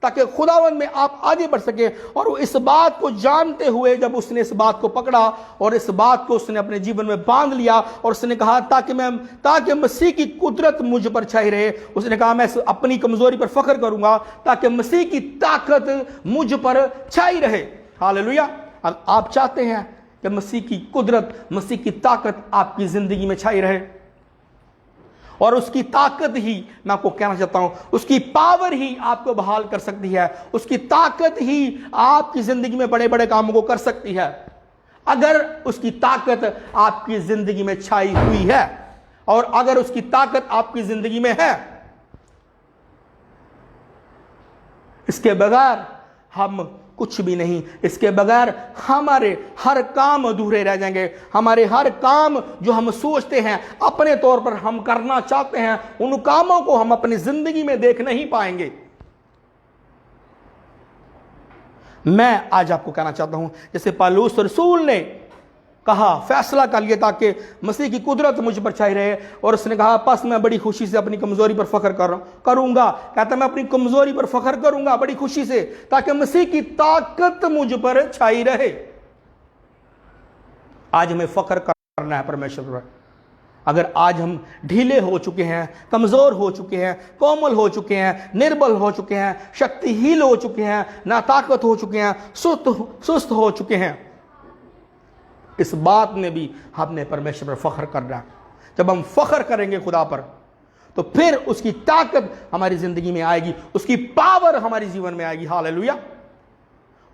ताकि खुदावन में आप आगे बढ़ सके। और वो इस बात को जानते हुए, जब उसने इस बात को पकड़ा और इस बात को उसने अपने जीवन में बांध लिया और उसने कहा ताकि मसीह की कुदरत मुझ पर छाई रहे, उसने कहा मैं अपनी कमजोरी पर फख्र करूंगा ताकि मसीह की ताकत मुझ पर छाई रहे। हालेलुया। अब आप चाहते हैं कि मसीह की कुदरत, मसीह की ताकत आपकी जिंदगी में छाई रहे, और उसकी ताकत ही, मैं आपको कहना चाहता हूं, उसकी पावर ही आपको बहाल कर सकती है। उसकी ताकत ही आपकी जिंदगी में बड़े बड़े कामों को कर सकती है। अगर उसकी ताकत आपकी जिंदगी में छाई हुई है और अगर उसकी ताकत आपकी जिंदगी में है, इसके बगैर हम कुछ भी नहीं, इसके बगैर हमारे हर काम अधूरे रह जाएंगे। हमारे हर काम जो हम सोचते हैं, अपने तौर पर हम करना चाहते हैं, उन कामों को हम अपनी जिंदगी में देख नहीं पाएंगे। मैं आज आपको कहना चाहता हूं, जैसे पौलुस रसूल ने कहा, फैसला कर लिया ताकि मसीह की कुदरत मुझ पर छाई रहे, और उसने कहा बस मैं बड़ी खुशी से अपनी कमजोरी पर फख्र करूंगा। कहता मैं अपनी कमजोरी पर फख्र करूंगा बड़ी खुशी से, ताकि मसीह की ताकत मुझ पर छाई रहे। आज हमें फख्र करना है परमेश्वर पर। अगर आज हम ढीले हो चुके हैं, कमजोर हो चुके हैं, कोमल हो चुके हैं, निर्बल हो चुके हैं, शक्तिहीन हो चुके हैं, नाताकत हो चुके हैं, सुस्त हो चुके हैं, इस बात में भी हमने परमेश्वर पर फख्र करना है। जब हम फख्र करेंगे खुदा पर, तो फिर उसकी ताकत हमारी जिंदगी में आएगी, उसकी पावर हमारी जीवन में आएगी। हालेलुया।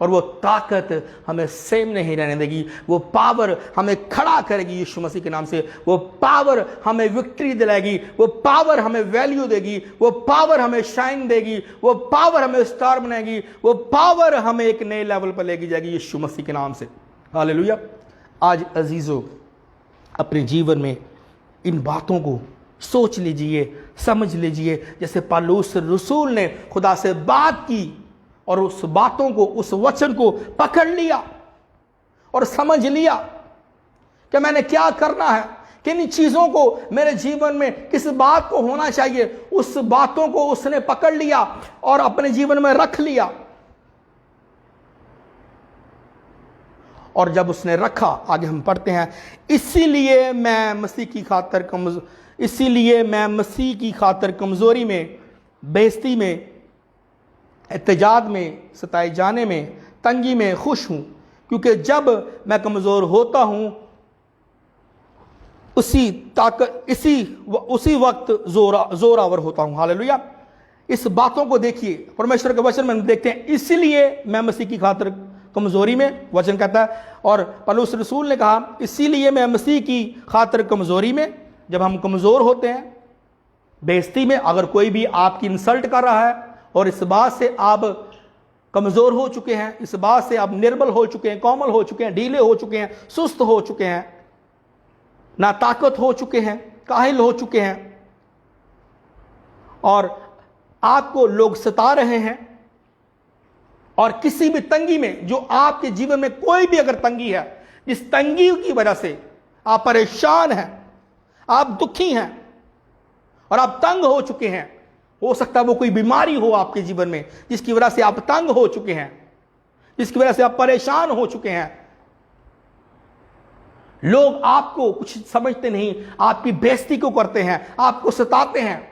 और वो ताकत हमें सेम नहीं रहने देगी। वो पावर हमें खड़ा करेगी यीशु मसीह के नाम से। वो पावर हमें विक्ट्री दिलाएगी, वो पावर हमें वैल्यू देगी, वो पावर हमें शाइन देगी, वो पावर हमें स्टार बनाएगी, वो पावर हमें एक नए लेवल पर लेके जाएगी यीशु मसीह के नाम से। हालेलुया। आज अजीजों अपने जीवन में इन बातों को सोच लीजिए, समझ लीजिए। जैसे पौलुस रसूल ने खुदा से बात की और उस बातों को, उस वचन को पकड़ लिया और समझ लिया कि मैंने क्या करना है, किन चीजों को मेरे जीवन में, किस बात को होना चाहिए, उस बातों को उसने पकड़ लिया और अपने जीवन में रख लिया। और जब उसने रखा, आगे हम पढ़ते हैं, इसीलिए मैं मसीह की खातर कमजोरी में, बेइज्जती में, एहतजाज में, सताए जाने में, तंगी में खुश हूं, क्योंकि जब मैं कमजोर होता हूं उसी वक्त जोरावर होता हूं। हालेलुया। इस बातों को देखिए, परमेश्वर के वचन में देखते हैं, इसलिए मैं मसीह की खातर कमज़ोरी में, वचन कहता है। और पौलुस रसूल ने कहा इसीलिए मैं मसीह की खातिर कमज़ोरी में, जब हम कमज़ोर होते हैं, बेइज्जती में, अगर कोई भी आपकी इंसल्ट कर रहा है और इस बात से आप कमज़ोर हो चुके हैं, इस बात से आप निर्बल हो चुके हैं, कोमल हो चुके हैं, ढीले हो चुके हैं, सुस्त हो चुके हैं, ना ताकत हो चुके हैं, काहिल हो चुके हैं, और आपको लोग सता रहे हैं, और किसी भी तंगी में, जो आपके जीवन में कोई भी अगर तंगी है, जिस तंगी की वजह से आप परेशान हैं, आप दुखी हैं और आप तंग हो चुके हैं, हो सकता है वो कोई बीमारी हो आपके जीवन में जिसकी वजह से आप तंग हो चुके हैं, जिसकी वजह से आप परेशान हो चुके हैं, लोग आपको कुछ समझते नहीं, आपकी बेइज्जती को करते हैं, आपको सताते हैं,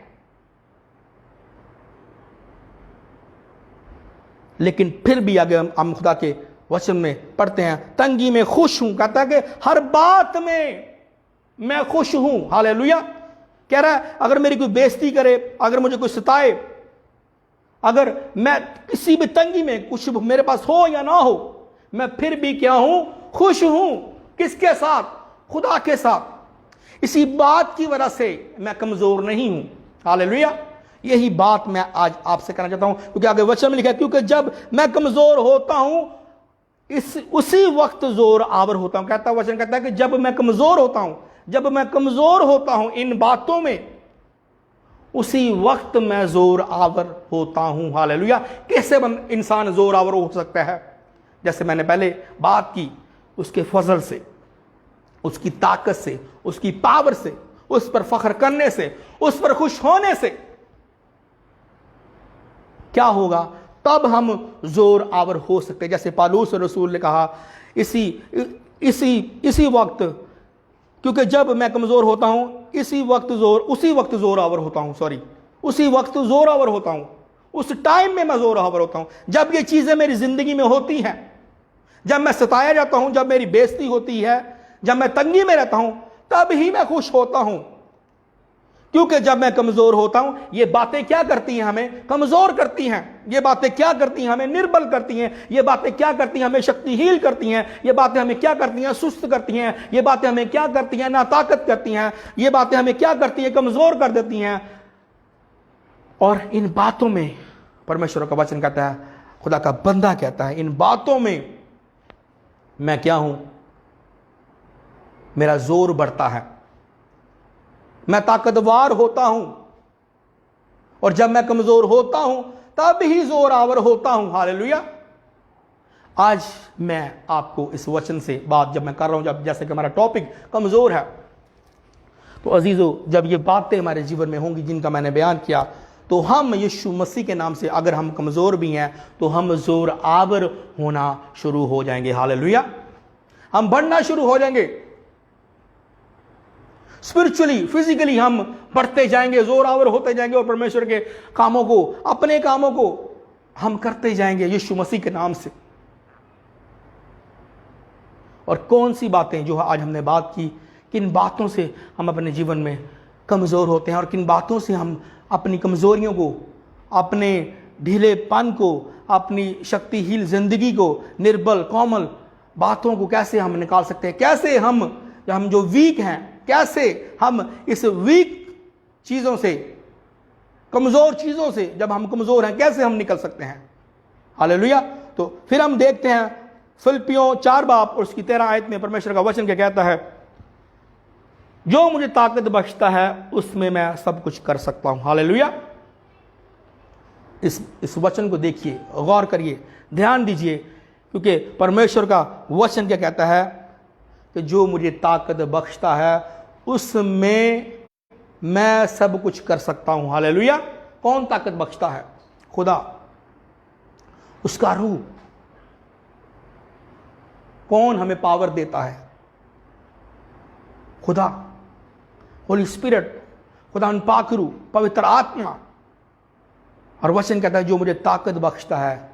लेकिन फिर भी आगे हम खुदा के वचन में पढ़ते हैं, तंगी में खुश हूं, कहता है कि हर बात में मैं खुश हूं। हालेलुया। कह रहा है अगर मेरी कोई बेइज्जती करे, अगर मुझे कोई सताए, अगर मैं किसी भी तंगी में कुछ मेरे पास हो या ना हो, मैं फिर भी क्या हूं? खुश हूं। किसके साथ? खुदा के साथ। इसी बात की वजह से मैं कमजोर नहीं हूं। हालेलुया। यही बात मैं आज आपसे कहना चाहता हूं, क्योंकि आगे वचन में लिखा है, क्योंकि जब मैं कमजोर होता हूं उसी वक्त जोर आवर होता हूं। कहता वचन कहता है कि जब मैं कमजोर होता हूं, जब मैं कमजोर होता हूं इन बातों में, उसी वक्त मैं जोर आवर होता हूं। हालेलुया। कैसे इंसान जोर आवर हो सकता है? जैसे मैंने पहले बात की, उसके फजल से, उसकी ताकत से, उसकी पावर से, उस पर फख्र करने से, उस पर खुश होने से क्या होगा? तब हम जोर आवर हो सकते हैं। जैसे पौलुस रसूल ने कहा इसी वक्त, क्योंकि जब मैं कमजोर होता हूं उसी वक्त जोर आवर होता हूं। उसी वक्त जोर आवर होता हूं, उस टाइम में मैं जोर आवर होता हूं, जब ये चीजें मेरी जिंदगी में होती हैं, जब मैं सताया जाता हूं, जब मेरी बेइज्जती होती है, जब मैं तंगी में रहता हूं, तब ही मैं खुश होता हूं। क्योंकि जब मैं कमजोर होता हूं, ये बातें क्या करती हैं? हमें कमजोर करती हैं। ये बातें क्या करती हैं? हमें निर्बल करती हैं। ये बातें क्या करती हैं? हमें शक्तिहीन करती हैं। ये बातें हमें क्या करती हैं? सुस्त करती हैं। ये बातें हमें क्या करती हैं? ना ताकत करती हैं। ये बातें हमें क्या करती हैं? कमजोर कर देती हैं। और इन बातों में परमेश्वर का वचन कहता है, खुदा का बंदा कहता है, इन बातों में मैं क्या हूं? मेरा जोर बढ़ता है, मैं ताकतवर होता हूं, और जब मैं कमजोर होता हूं तब ही जोर आवर होता हूं। हालेलुया। आज मैं आपको इस वचन से बात जब मैं कर रहा हूं, जब जैसे कि हमारा टॉपिक कमजोर है, तो अजीजों, जब ये बातें हमारे जीवन में होंगी जिनका मैंने बयान किया, तो हम यीशु मसीह के नाम से, अगर हम कमजोर भी हैं, तो हम जोर आवर होना शुरू हो जाएंगे। हालेलुया। हम बढ़ना शुरू हो जाएंगे, स्पिरिचुअली, फिजिकली हम बढ़ते जाएंगे, जोर आवर होते जाएंगे, और परमेश्वर के कामों को, अपने कामों को हम करते जाएंगे यीशु मसीह के नाम से। और कौन सी बातें जो आज हमने बात की, किन बातों से हम अपने जीवन में कमजोर होते हैं, और किन बातों से हम अपनी कमजोरियों को, अपने ढीलेपन को, अपनी शक्तिहीन जिंदगी को, निर्बल कोमल बातों को कैसे हम निकाल सकते हैं? कैसे हम जो वीक हैं, कैसे हम इस वीक चीजों से, कमजोर चीजों से, जब हम कमजोर हैं, कैसे हम निकल सकते हैं? हालेलुया। तो फिर हम देखते हैं फिलिप्पियों 4 बाब और उसकी 13 आयत में परमेश्वर का वचन क्या कहता है? जो मुझे ताकत बख्शता है उसमें मैं सब कुछ कर सकता हूं। हालेलुया। इस वचन को देखिए, गौर करिए, ध्यान दीजिए, क्योंकि परमेश्वर का वचन क्या कहता है कि जो मुझे ताकत बख्शता है उसमें मैं सब कुछ कर सकता हूं। हालेलुया। कौन ताकत बख्शता है? खुदा, उसका रूह। कौन हमें पावर देता है? खुदा, होली स्पिरिट, खुदा पाक रूह, पवित्र आत्मा। और वचन कहता है जो मुझे ताकत बख्शता है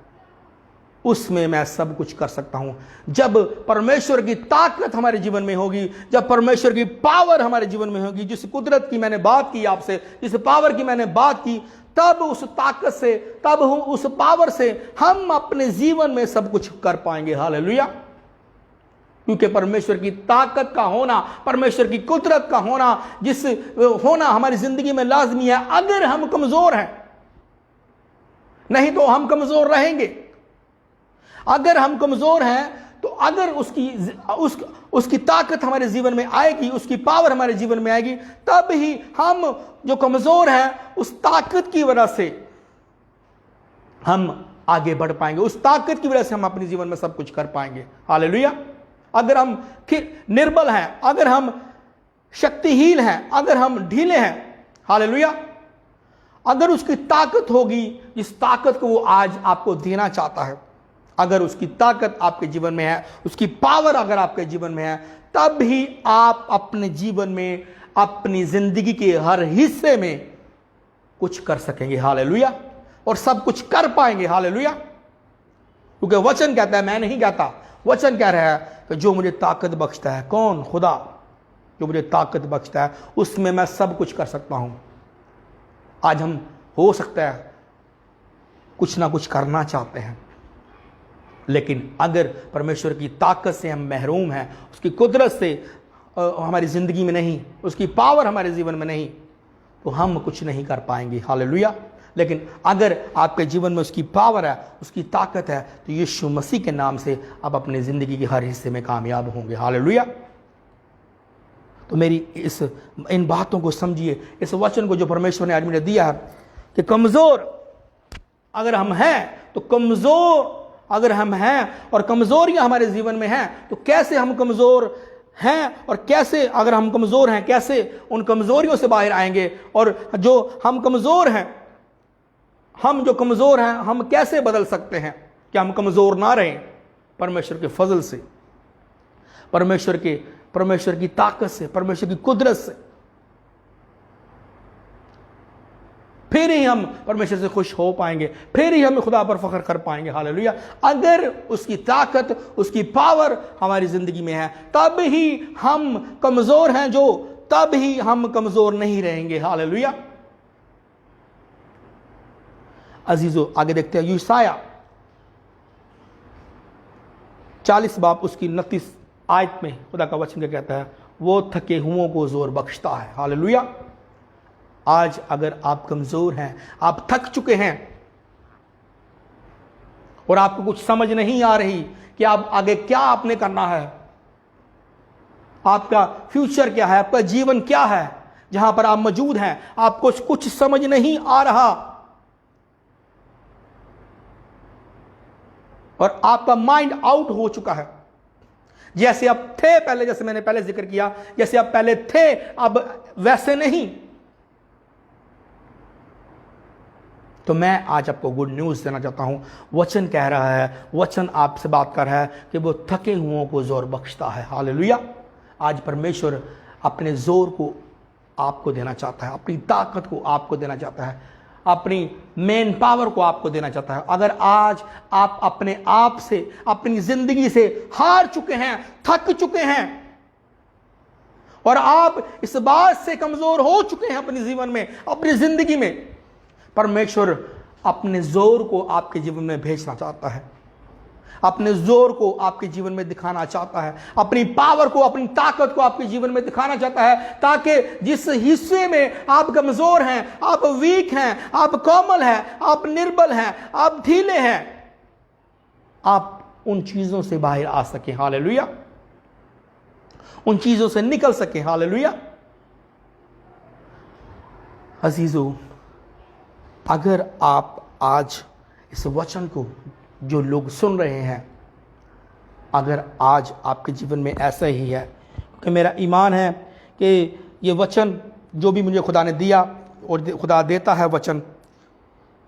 उसमें मैं सब कुछ कर सकता हूं। जब परमेश्वर की ताकत हमारे जीवन में होगी, जब परमेश्वर की पावर हमारे जीवन में होगी, जिस कुदरत की मैंने बात की आपसे, जिस पावर की मैंने बात की, तब उस ताकत से, तब उस पावर से हम अपने जीवन में सब कुछ कर पाएंगे। हालेलुया। क्योंकि परमेश्वर की ताकत का होना, परमेश्वर की कुदरत का होना, जिस होना हमारी जिंदगी में लाजमी है अगर हम कमजोर हैं। नहीं तो हम कमजोर रहेंगे। अगर हम कमजोर हैं तो अगर उसकी ताकत हमारे जीवन में आएगी, उसकी पावर हमारे जीवन में आएगी, तब ही हम जो कमजोर हैं उस ताकत की वजह से हम आगे बढ़ पाएंगे। उस ताकत की वजह से हम अपने जीवन में सब कुछ कर पाएंगे। हालेलुया। अगर हम निर्बल हैं, अगर हम शक्तिहीन हैं, अगर हम ढीले हैं, हालेलुया, अगर उसकी ताकत होगी, जिस ताकत को वो आज आपको देना चाहता है, अगर उसकी ताकत आपके जीवन में है, उसकी पावर अगर आपके जीवन में है, तब ही आप अपने जीवन में, अपनी जिंदगी के हर हिस्से में कुछ कर सकेंगे। हालेलुया। और सब कुछ कर पाएंगे। हालेलुया। क्योंकि वचन कहता है, मैं नहीं कहता, वचन कह रहा है कि जो मुझे ताकत बख्शता है, कौन? खुदा, जो मुझे ताकत बख्शता है, उसमें मैं सब कुछ कर सकता हूं। आज हम हो सकता है कुछ ना कुछ करना चाहते हैं, लेकिन अगर परमेश्वर की ताकत से हम महरूम हैं, उसकी कुदरत से हमारी ज़िंदगी में नहीं, उसकी पावर हमारे जीवन में नहीं, तो हम कुछ नहीं कर पाएंगे। हालेलुया। लेकिन अगर आपके जीवन में उसकी पावर है, उसकी ताकत है, तो यीशु मसीह के नाम से आप अपनी ज़िंदगी के हर हिस्से में कामयाब होंगे। हालेलुया। तो मेरी इन बातों को समझिए, इस वचन को जो परमेश्वर ने आज मुझे दिया है कि कमज़ोर अगर हम हैं, तो कमज़ोर अगर हम हैं और कमज़ोरियां हमारे जीवन में हैं, तो कैसे हम कमज़ोर हैं और कैसे, अगर हम कमज़ोर हैं, कैसे उन कमज़ोरियों से बाहर आएंगे, और जो हम कमज़ोर हैं, हम जो कमज़ोर हैं, हम कैसे बदल सकते हैं कि हम कमज़ोर ना रहें? परमेश्वर के फजल से, परमेश्वर की ताकत से, परमेश्वर की कुदरत से, फिर ही हम परमेश्वर से खुश हो पाएंगे, फिर ही हम खुदा पर फख्र कर पाएंगे। हालेलुया। अगर उसकी ताकत, उसकी पावर हमारी जिंदगी में है, तब ही हम कमजोर हैं जो, तब ही हम कमजोर नहीं रहेंगे। हालेलुया। अजीजों, आगे देखते हैं यशायाह 40 बाब उसकी 29 आयत में खुदा का वचन क्या कहता है? वो थके हुओं को जोर बख्शता है। हालेलुया। आज अगर आप कमजोर हैं, आप थक चुके हैं और आपको कुछ समझ नहीं आ रही कि आप आगे क्या आपने करना है, आपका फ्यूचर क्या है, आपका जीवन क्या है, जहां पर आप मौजूद हैं आपको कुछ समझ नहीं आ रहा और आपका माइंड आउट हो चुका है, जैसे आप थे पहले, जैसे मैंने पहले जिक्र किया, जैसे आप पहले थे अब वैसे नहीं, तो मैं आज आपको गुड न्यूज़ देना चाहता हूं। वचन कह रहा है, वचन आपसे बात कर रहा है कि वो थके हुओं को जोर बख्शता है। हालेलुया। आज परमेश्वर अपने जोर को आपको देना चाहता है, अपनी ताकत को आपको देना चाहता है, अपनी मेन पावर को आपको देना चाहता है। अगर आज आप अपने आप से, अपनी जिंदगी से हार चुके हैं, थक चुके हैं और आप इस बात से कमजोर हो चुके हैं अपने जीवन में, अपनी जिंदगी में, परमेश्वर अपने जोर को आपके जीवन में भेजना चाहता है, अपने जोर को आपके जीवन में दिखाना चाहता है, अपनी पावर को, अपनी ताकत को आपके जीवन में दिखाना चाहता है, ताकि जिस हिस्से में आप कमजोर हैं, आप वीक हैं, आप कोमल हैं, आप निर्बल हैं, आप ढीले हैं, आप उन चीजों से बाहर आ सके। हालेलुया। उन चीजों से निकल सके। हालेलुया। अजीजों, अगर आप आज इस वचन को, जो लोग सुन रहे हैं, अगर आज आपके जीवन में ऐसा ही है, क्योंकि मेरा ईमान है कि ये वचन जो भी मुझे खुदा ने दिया और खुदा देता है वचन,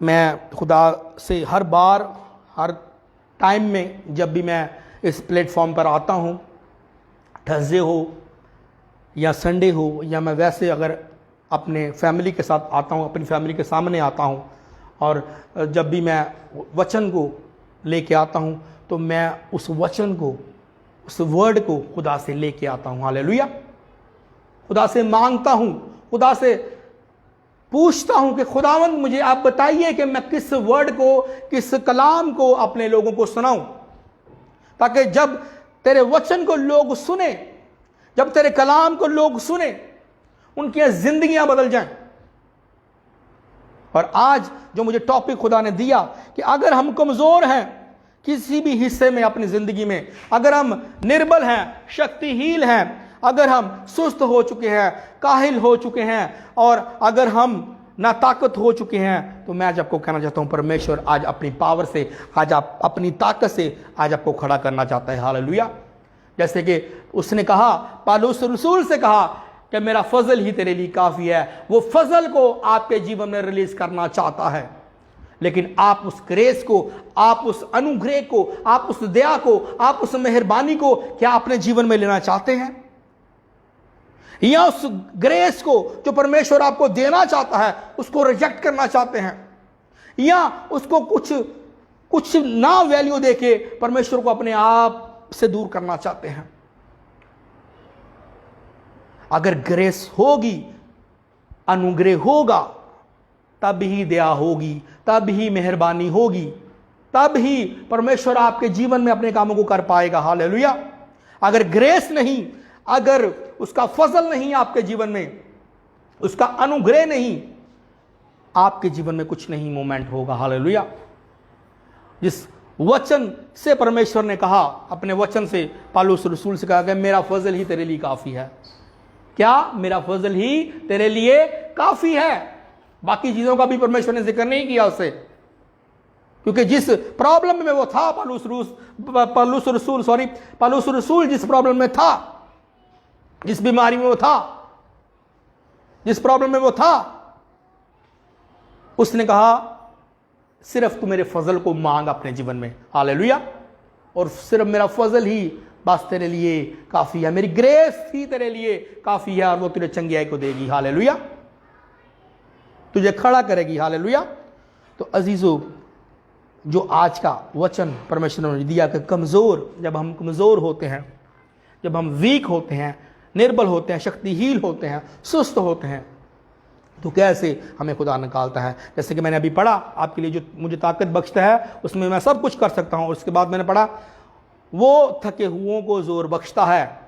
मैं खुदा से हर बार, हर टाइम में, जब भी मैं इस प्लेटफॉर्म पर आता हूँ, थर्सडे हो या संडे हो, या मैं वैसे अगर अपने फैमिली के साथ आता हूँ, अपनी फैमिली के सामने आता हूँ, और जब भी मैं वचन को लेके आता हूँ, तो मैं उस वचन को, उस वर्ड को खुदा से लेके आता हूँ। हालेलुया। खुदा से मांगता हूँ, खुदा से पूछता हूं कि खुदावंद मुझे आप बताइए कि मैं किस वर्ड को, किस कलाम को अपने लोगों को सुनाऊं, ताकि जब तेरे वचन को लोग सुने, जब तेरे कलाम को लोग सुने, उनकी जिंदगियां बदल जाएं। और आज जो मुझे टॉपिक खुदा ने दिया कि अगर हम कमजोर हैं किसी भी हिस्से में अपनी जिंदगी में, अगर हम निर्बल हैं, शक्तिहीन हैं, अगर हम सुस्त हो चुके हैं, काहिल हो चुके हैं, और अगर हम ना ताकत हो चुके हैं, तो मैं आज आपको कहना चाहता हूं परमेश्वर आज अपनी पावर से, आज आप अपनी ताकत से आज आपको खड़ा करना चाहता है। हालेलुया। जैसे कि उसने कहा, पौलुस रसूल से कहा कि मेरा फजल ही तेरे लिए काफी है। वो फजल को आपके जीवन में रिलीज करना चाहता है, लेकिन आप उस ग्रेस को, आप उस अनुग्रह को, आप उस दया को, आप उस मेहरबानी को क्या अपने जीवन में लेना चाहते हैं, या उस ग्रेस को जो परमेश्वर आपको देना चाहता है उसको रिजेक्ट करना चाहते हैं, या उसको कुछ ना वैल्यू देके परमेश्वर को अपने आप से दूर करना चाहते हैं। अगर ग्रेस होगी, अनुग्रह होगा, तब ही दया होगी, तब ही मेहरबानी होगी, तब ही परमेश्वर आपके जीवन में अपने कामों को कर पाएगा। हालेलुया। अगर ग्रेस नहीं, अगर उसका फजल नहीं आपके जीवन में, उसका अनुग्रह नहीं, आपके जीवन में कुछ नहीं मूवमेंट होगा। हालेलुया। जिस वचन से परमेश्वर ने कहा, अपने वचन से पौलुस रसूल से कहा कि मेरा फजल ही तेरे लिए काफी है। क्या? मेरा फजल ही तेरे लिए काफी है। बाकी चीजों का भी परमेश्वर ने जिक्र नहीं किया उससे, क्योंकि जिस प्रॉब्लम में वो था, पौलुस रसूल जिस प्रॉब्लम में था, जिस बीमारी में वो था, जिस प्रॉब्लम में वो था, उसने कहा सिर्फ तू मेरे फजल को मांग अपने जीवन में। हालेलुया। और सिर्फ मेरा फजल ही बस तेरे लिए काफी है, मेरी ग्रेस ही तेरे लिए काफी है, और वो तेरे चंगियाई को देगी। हालेलुया। तुझे खड़ा करेगी। हालेलुया। तो अजीजों, जो आज का वचन परमेश्वर ने दिया कि कमजोर, जब हम कमजोर होते हैं, जब हम वीक होते हैं, निर्बल होते हैं, शक्तिहीन होते हैं, सुस्त होते हैं, तो कैसे हमें खुदा निकालता है। जैसे कि मैंने अभी पढ़ा, आपके लिए जो मुझे ताकत बख्शता है उसमें मैं सब कुछ कर सकता हूं। और उसके बाद मैंने पढ़ा, वो थके हुओं को जोर बख्शता है।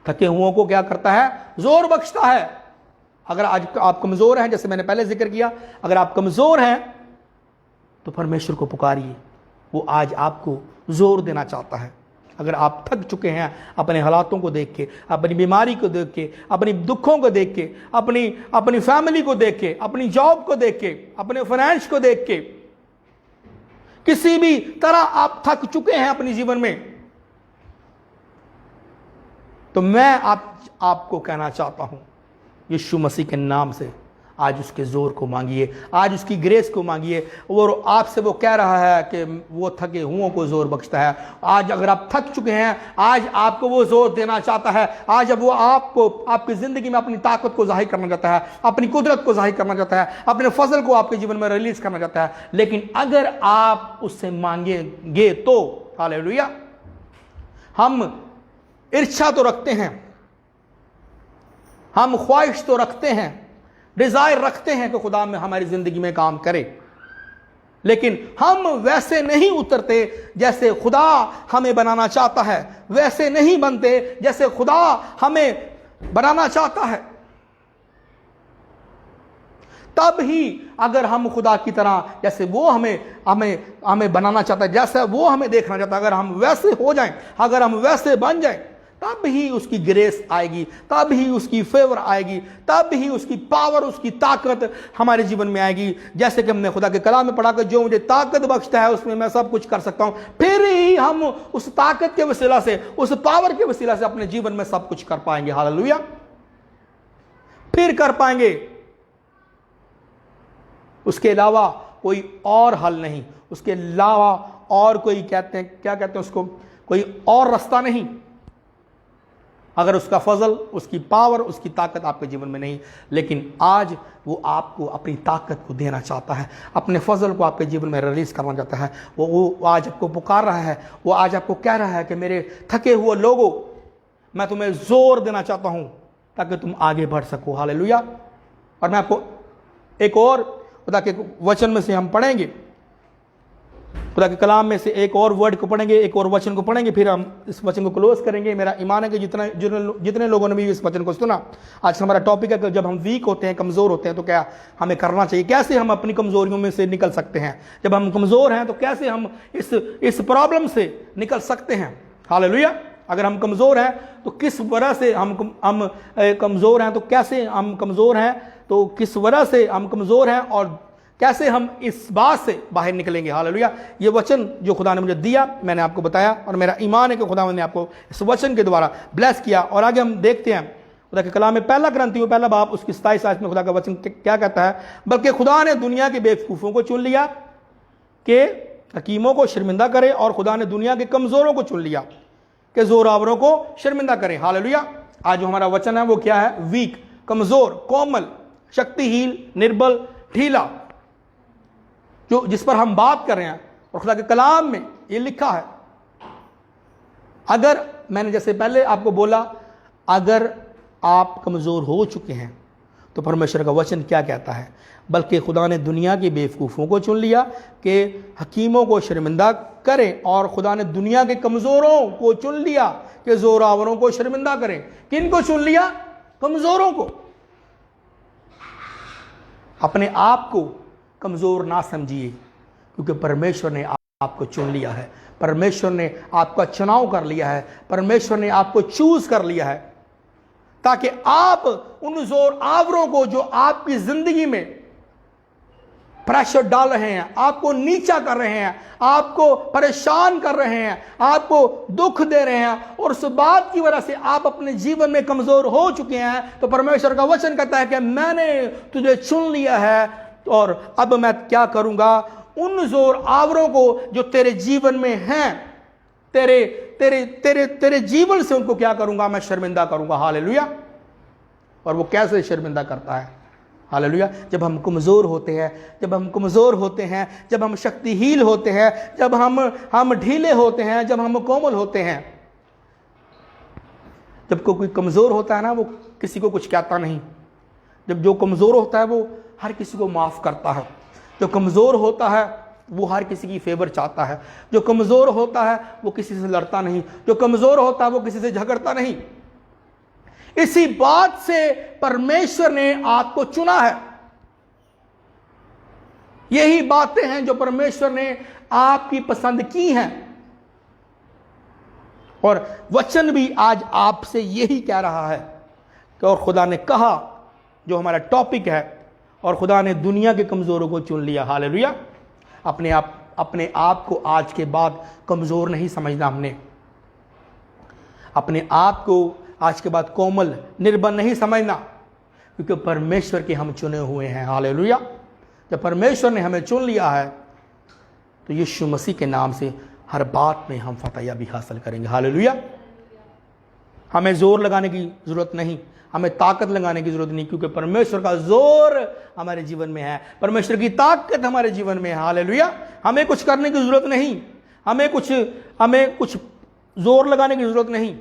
थके हुओं को क्या करता है? जोर बख्शता है। अगर आज आप कमजोर हैं, जैसे मैंने पहले जिक्र किया, अगर आप कमजोर हैं तो परमेश्वर को पुकारिए, वो आज आपको जोर देना चाहता है। अगर आप थक चुके हैं अपने हालातों को देख के, अपनी बीमारी को देख के, अपनी दुखों को देख के, अपनी फैमिली को देख के, अपनी जॉब को देख के, अपने फाइनेंस को देख के, किसी भी तरह आप थक चुके हैं अपने जीवन में, तो मैं आपको कहना चाहता हूं, यीशु मसीह के नाम से आज उसके जोर को मांगिए, आज उसकी ग्रेस को मांगिए। और आपसे वो कह रहा है कि वो थके हुओं को जोर बख्शता है। आज अगर आप थक चुके हैं, आज आपको वो जोर देना चाहता है। आज अब वो आपको, आपकी जिंदगी में अपनी ताकत को जाहिर करना चाहता है, अपनी कुदरत को जाहिर करना चाहता है, अपने फजल को आपके जीवन में रिलीज करना चाहता है। लेकिन अगर आप उससे मांगेंगे तो, हालेलुया। हम इच्छा तो रखते हैं, हम ख्वाहिश तो रखते हैं, डिजायर रखते हैं कि खुदा में हमारी जिंदगी में काम करे, लेकिन हम वैसे नहीं उतरते जैसे खुदा हमें बनाना चाहता है, वैसे नहीं बनते जैसे खुदा हमें बनाना चाहता है। तब ही अगर हम खुदा की तरह, जैसे वो हमें बनाना चाहता है, जैसे वो हमें देखना चाहता है, अगर हम वैसे हो जाएं, अगर हम वैसे बन जाएं, तब ही उसकी ग्रेस आएगी, तब ही उसकी फेवर आएगी, तब ही उसकी पावर, उसकी ताकत हमारे जीवन में आएगी। जैसे कि हमने खुदा के कलाम में पढ़ा कि जो मुझे ताकत बख्शता है उसमें मैं सब कुछ कर सकता हूं। फिर ही हम उस ताकत के वसीला से, उस पावर के वसीला से अपने जीवन में सब कुछ कर पाएंगे। हालेलुया। फिर कर पाएंगे, उसके अलावा कोई और हल नहीं, उसके अलावा और कोई क्या कहते हैं उसको, कोई और रास्ता नहीं। अगर उसका फजल, उसकी पावर, उसकी ताकत आपके जीवन में नहीं, लेकिन आज वो आपको अपनी ताकत को देना चाहता है, अपने फजल को आपके जीवन में रिलीज करना चाहता है। वो आज आपको पुकार रहा है, वो आज आपको कह रहा है कि मेरे थके हुए लोगों, मैं तुम्हें जोर देना चाहता हूं ताकि तुम आगे बढ़ सको। हालेलुया। और मैं आपको एक और खुदा के वचन में से हम पढ़ेंगे, खुदा के कलाम में से एक और वर्ड को पढ़ेंगे, एक और वचन को पढ़ेंगे, फिर हम इस वचन को क्लोज करेंगे। मेरा ईमान है कि जितने लोगों ने भी इस वचन को सुना, आज हमारा टॉपिक है कि जब हम वीक होते हैं, कमज़ोर होते हैं, तो क्या हमें करना चाहिए, कैसे हम अपनी कमज़ोरियों में से निकल सकते हैं। जब हम कमज़ोर हैं तो कैसे हम इस प्रॉब्लम से निकल सकते हैं। हालेलुया। अगर हम कमज़ोर हैं तो किस वजह से हम कमज़ोर हैं, तो कैसे हम कमज़ोर हैं, तो किस वजह से हम कमज़ोर हैं और कैसे हम इस बात से बाहर निकलेंगे। हालेलुया। ये वचन जो खुदा ने मुझे दिया, मैंने आपको बताया, और मेरा ईमान है कि खुदा ने आपको इस वचन के द्वारा ब्लेस किया। और आगे हम देखते हैं खुदा के कलाम में पहला ग्रंथियों पहला बाब उसकी 27 आयत में खुदा का वचन क्या कहता है। बल्कि खुदा ने दुनिया के बेवकूफ़ों को चुन लिया कि हकीमों को शर्मिंदा करे, और खुदा ने दुनिया के कमज़ोरों को चुन लिया कि जोरावरों को शर्मिंदा करें। हालेलुया। आज जो हमारा वचन है वो क्या है? वीक, कमज़ोर, कोमल, शक्तिहीन, निर्बल, ढीला, जो जिस पर हम बात कर रहे हैं। और खुदा के कलाम में ये लिखा है, अगर मैंने जैसे पहले आपको बोला, अगर आप कमज़ोर हो चुके हैं तो परमेश्वर का वचन क्या कहता है? बल्कि खुदा ने दुनिया के बेवकूफ़ों को चुन लिया कि हकीमों को शर्मिंदा करें, और खुदा ने दुनिया के कमज़ोरों को चुन लिया कि जोरावरों को शर्मिंदा करें। किन को चुन लिया? कमज़ोरों को। अपने आप को कमज़ोर ना समझिए, क्योंकि परमेश्वर ने आपको चुन लिया है, परमेश्वर ने आपका चुनाव कर लिया है, परमेश्वर ने आपको चूज कर लिया है, ताकि आप उन जोर आवरों को जो आपकी जिंदगी में प्रेशर डाल रहे हैं, आपको नीचा कर रहे हैं, आपको परेशान कर रहे हैं, आपको दुख दे रहे हैं, और उस बात की वजह से आप अपने जीवन में कमज़ोर हो चुके हैं, तो परमेश्वर का वचन कहता है कि मैंने तुझे चुन लिया है, और अब मैं क्या करूंगा? उन जोर आवरों को जो तेरे जीवन में हैं, तेरे तेरे तेरे तेरे जीवन से उनको क्या करूंगा? मैं शर्मिंदा करूंगा। हालेलुया। और वो कैसे शर्मिंदा करता है? हालेलुया। जब हम कमज़ोर होते हैं, जब हम कमज़ोर होते हैं, जब हम शक्तिहीन होते हैं, जब हम ढीले होते हैं, जब हम कोमल होते हैं। जब कोई कमज़ोर होता है ना, वो किसी को कुछ कहता नहीं। जब जो कमज़ोर होता है वो हर किसी को माफ़ करता है। जो कमज़ोर होता है वो हर किसी की फेवर चाहता है। जो कमज़ोर होता है वो किसी से लड़ता नहीं। जो कमज़ोर होता है वो किसी से झगड़ता नहीं। इसी बात से परमेश्वर ने आपको चुना है। यही बातें हैं जो परमेश्वर ने आपकी पसंद की हैं, और वचन भी आज आपसे यही कह रहा है कि और खुदा ने कहा, जो हमारा टॉपिक है, और खुदा ने दुनिया के कमज़ोरों को चुन लिया। हालेलुया। अपने आप को आज के बाद कमज़ोर नहीं समझना। हमने अपने आप को आज के बाद कोमल, निर्बल नहीं समझना, क्योंकि परमेश्वर के हम चुने हुए हैं। हालेलुया। जब परमेश्वर ने हमें चुन लिया है तो यीशु मसीह के नाम से हर बात में हम फतह भी हासिल करेंगे। हालेलुया। हमें जोर लगाने की ज़रूरत नहीं, हमें ताकत लगाने की जरूरत नहीं, क्योंकि परमेश्वर का जोर हमारे जीवन में है, परमेश्वर की ताकत हमारे जीवन में है। हालेलुया। हमें कुछ करने की जरूरत नहीं, हमें कुछ जोर लगाने की जरूरत नहीं,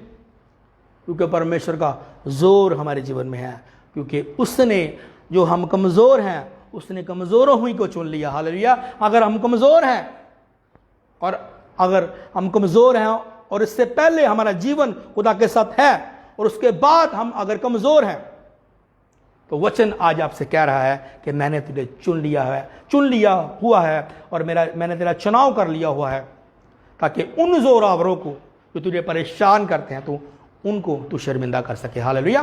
क्योंकि परमेश्वर का जोर हमारे जीवन में है। क्योंकि उसने, जो हम कमज़ोर हैं, उसने कमज़ोरों ही को चुन लिया। हालेलुया। अगर हम कमज़ोर हैं, और अगर हम कमज़ोर हैं और इससे पहले हमारा जीवन खुदा के साथ है, और उसके बाद हम अगर कमज़ोर हैं, तो वचन आज आपसे कह रहा है कि मैंने तुझे चुन लिया हुआ है, और मैंने तेरा चुनाव कर लिया हुआ है, ताकि उन जोरावरों को जो तुझे परेशान करते हैं, तो उनको तू शर्मिंदा कर सके। हालेलुया।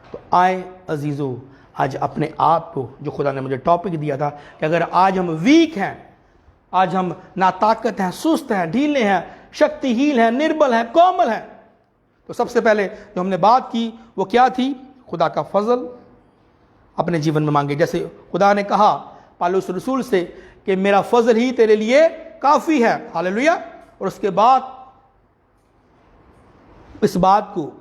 तो आए अजीज़ों, आज अपने आप को, जो खुदा ने मुझे टॉपिक दिया था कि अगर आज हम वीक हैं, आज हम नाताकत हैं, सुस्त हैं, ढीले हैं, शक्तिहीन हैं, निर्बल हैं, कोमल हैं, तो सबसे पहले जो हमने बात की वो क्या थी? खुदा का फजल अपने जीवन में मांगे। जैसे खुदा ने कहा पौलुस रसूल से कि मेरा फजल ही तेरे लिए काफ़ी है। हालेलुया। और उसके बाद इस बात को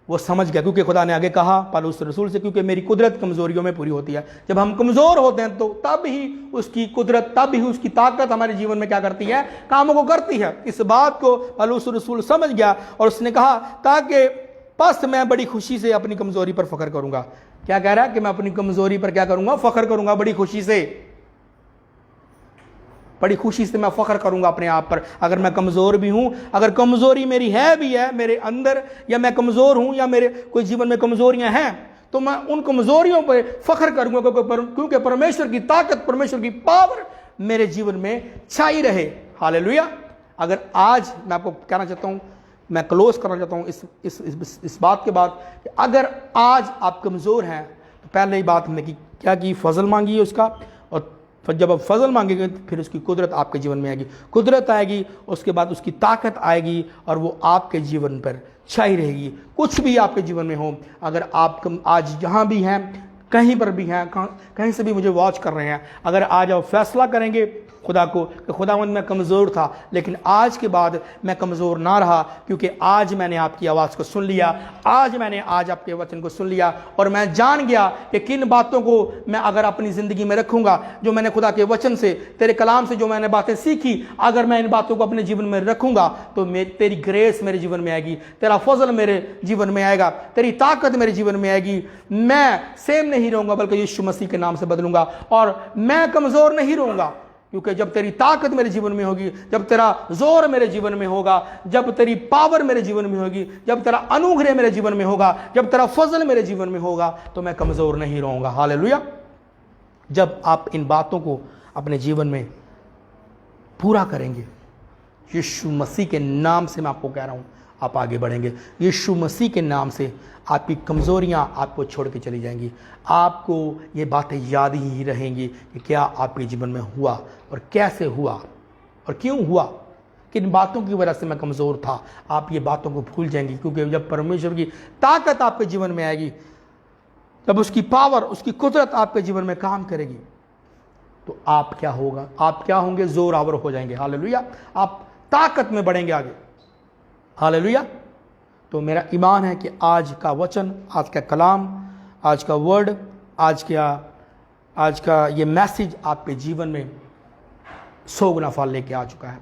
वो समझ गया, क्योंकि खुदा ने आगे कहा पौलुस रसूल से, क्योंकि मेरी कुदरत कमज़ोरियों में पूरी होती है। जब हम कमज़ोर होते हैं तो तब ही उसकी कुदरत, तब ही उसकी ताकत हमारे जीवन में क्या करती है? कामों को करती है। इस बात को पौलुस रसूल समझ गया, और उसने कहा ताकि बस मैं बड़ी खुशी से अपनी कमजोरी पर फख्र करूंगा। क्या कह रहा है कि मैं अपनी कमजोरी पर क्या करूंगा? फख्र करूंगा बड़ी खुशी से। बड़ी खुशी से मैं फख्र करूंगा अपने आप पर। अगर मैं कमजोर भी हूं, अगर कमजोरी मेरी है भी है मेरे अंदर, या मैं कमजोर हूं या मेरे कोई जीवन में कमजोरियां हैं, तो मैं उन कमजोरियों पर फख्र करूंगा, क्योंकि परमेश्वर की ताकत, परमेश्वर की पावर मेरे जीवन में छाई रहे। हालेलुया। अगर आज मैं आपको कहना चाहता हूं, मैं क्लोज करना चाहता हूं इस बात के बाद कि अगर आज आप कमजोर हैं, तो पहले ही बात हमने क्या की? फजल मांगी उसका, और फिर जब आप फजल मांगेंगे तो फिर उसकी कुदरत आपके जीवन में आएगी। कुदरत आएगी, उसके बाद उसकी ताकत आएगी, और वो आपके जीवन पर छाई रहेगी। कुछ भी आपके जीवन में हो, अगर आप आज जहाँ भी हैं, कहीं पर भी हैं, कहीं से भी मुझे वॉच कर रहे हैं, अगर आज आप फैसला करेंगे खुदा को कि खुदावंद मैं कमज़ोर था, लेकिन आज के बाद मैं कमज़ोर ना रहा, क्योंकि आज मैंने आपकी आवाज़ को सुन लिया, आज मैंने आपके वचन को सुन लिया, और मैं जान गया कि किन बातों को मैं अगर अपनी ज़िंदगी में रखूँगा, जो मैंने खुदा के वचन से, तेरे कलाम से जो मैंने बातें सीखी, अगर मैं इन बातों को अपने जीवन में रखूँगा तो तेरी ग्रेस मेरे जीवन में आएगी, तेरा फजल मेरे जीवन में आएगा, तेरी ताकत मेरे जीवन में आएगी। मैं सेम नहीं रहूँगा, बल्कि यीशु मसीह के नाम से बदलूँगा, और मैं कमज़ोर नहीं रहूँगा, क्योंकि जब तेरी ताकत मेरे जीवन में होगी, जब तेरा जोर मेरे जीवन में होगा, जब तेरी पावर मेरे जीवन में होगी, जब तेरा अनुग्रह मेरे जीवन में होगा, जब तेरा फजल मेरे जीवन में होगा, तो मैं कमज़ोर नहीं रहूँगा। हालेलुया। जब आप इन बातों को अपने जीवन में पूरा करेंगे, यीशु मसीह के नाम से मैं आपको कह रहा हूँ, आप आगे बढ़ेंगे। यीशु मसीह के नाम से आपकी कमज़ोरियाँ आपको छोड़ के चली जाएंगी। आपको ये बातें याद ही रहेंगी कि क्या आपके जीवन में हुआ और कैसे हुआ और क्यों हुआ, किन बातों की वजह से मैं कमज़ोर था। आप ये बातों को भूल जाएंगी, क्योंकि जब परमेश्वर की ताकत आपके जीवन में आएगी, तब उसकी पावर, उसकी कुदरत आपके जीवन में काम करेगी, तो आप क्या होगा? आप क्या होंगे? जोर आवर हो जाएंगे। हालेलुया। आप ताकत में बढ़ेंगे आगे। हालेलुया। तो मेरा ईमान है कि आज का वचन, आज का कलाम, आज का वर्ड, आज का ये मैसेज आपके जीवन में 100 गुना फल लेके आ चुका है।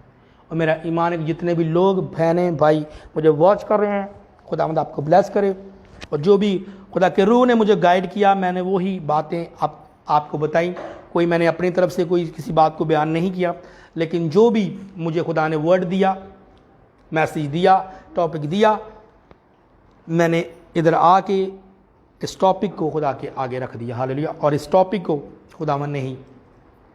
और मेरा ईमान है कि जितने भी लोग, बहनें, भाई मुझे वॉच कर रहे हैं, खुदावंद आपको ब्लेस करे। और जो भी खुदा के रूह ने मुझे गाइड किया, मैंने वही बातें आपको बताई। कोई मैंने अपनी तरफ से कोई किसी बात को बयान नहीं किया, लेकिन जो भी मुझे खुदा ने वर्ड दिया, मैसेज दिया, टॉपिक दिया, मैंने इधर आके इस टॉपिक को खुदा के आगे रख दिया। हालेलुया। और इस टॉपिक को खुदावन ने ही